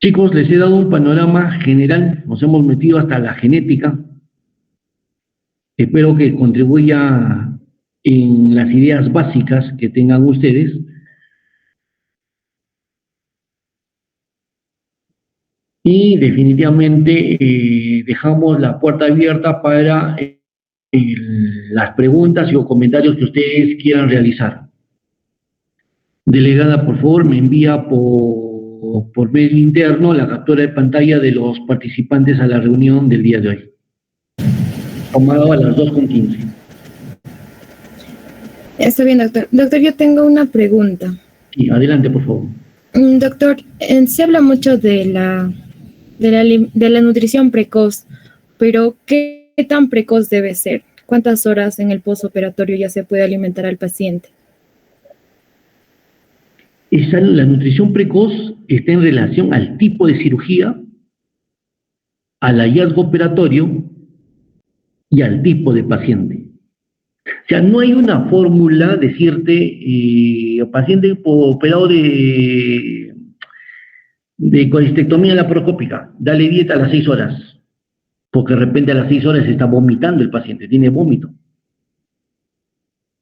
Chicos, les he dado un panorama general, nos hemos metido hasta la genética. Espero que contribuya en las ideas básicas que tengan ustedes. Y definitivamente dejamos la puerta abierta para las preguntas y o comentarios que ustedes quieran realizar. Delegada, por favor, me envía por medio interno la captura de pantalla de los participantes a la reunión del día de hoy. Tomado a las 2:15. Está bien, doctor. Doctor, yo tengo una pregunta. Sí, adelante, por favor. Doctor, se habla mucho de la nutrición precoz, pero ¿qué tan precoz debe ser? ¿Cuántas horas en el postoperatorio ya se puede alimentar al paciente? La nutrición precoz está en relación al tipo de cirugía, al hallazgo operatorio y al tipo de paciente. O sea, no hay una fórmula decirte, paciente operado de colistectomía laparoscópica, dale dieta a las 6 horas, porque de repente a las 6 horas está vomitando el paciente, tiene vómito,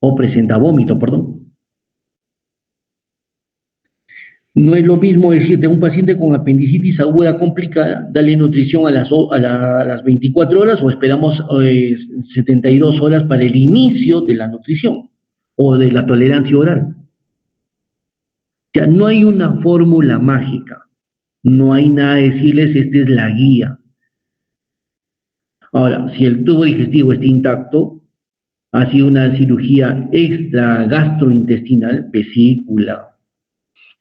o presenta vómito, perdón. No es lo mismo decirte a un paciente con apendicitis aguda complicada, darle nutrición a las 24 horas o esperamos 72 horas para el inicio de la nutrición o de la tolerancia oral. O sea, no hay una fórmula mágica, no hay nada de decirles, esta es la guía. Ahora, si el tubo digestivo está intacto, ha sido una cirugía extra gastrointestinal, vesícula,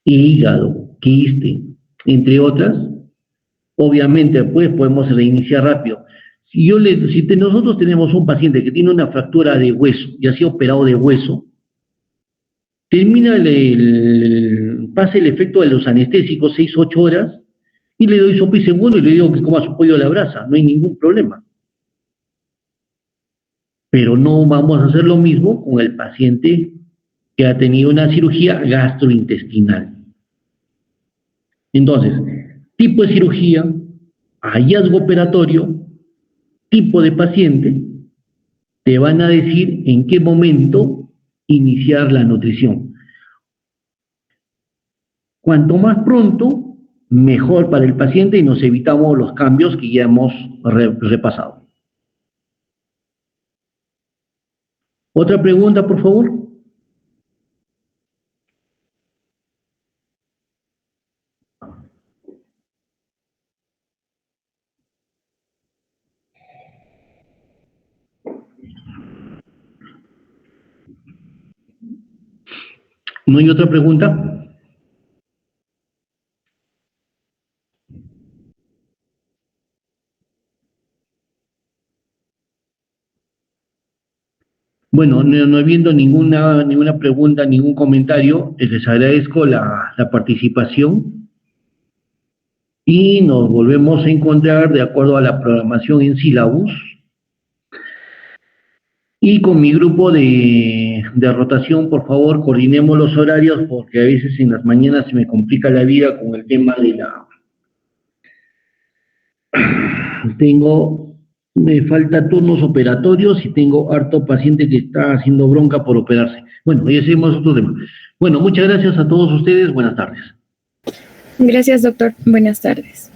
hígado, quiste, entre otras, obviamente pues podemos reiniciar rápido. Nosotros tenemos un paciente que tiene una fractura de hueso y ha sido operado de hueso, termina pasa el efecto de los anestésicos 6-8 horas y le doy sopa y segundo y le digo que coma su pollo a la brasa, no hay ningún problema. Pero no vamos a hacer lo mismo con el paciente que ha tenido una cirugía gastrointestinal. Entonces, tipo de cirugía, hallazgo operatorio, tipo de paciente, te van a decir en qué momento iniciar la nutrición. Cuanto más pronto, mejor para el paciente y nos evitamos los cambios que ya hemos repasado. ¿Otra pregunta, por favor? ¿No hay otra pregunta? Bueno, no habiendo ninguna pregunta, ningún comentario, les agradezco la participación y nos volvemos a encontrar de acuerdo a la programación en Syllabus y con mi grupo de rotación, por favor, coordinemos los horarios porque a veces en las mañanas se me complica la vida con el tema de me falta turnos operatorios y tengo harto paciente que está haciendo bronca por operarse. Bueno, ya seguimos otro tema. Bueno, muchas gracias a todos ustedes. Buenas tardes. Gracias, doctor. Buenas tardes.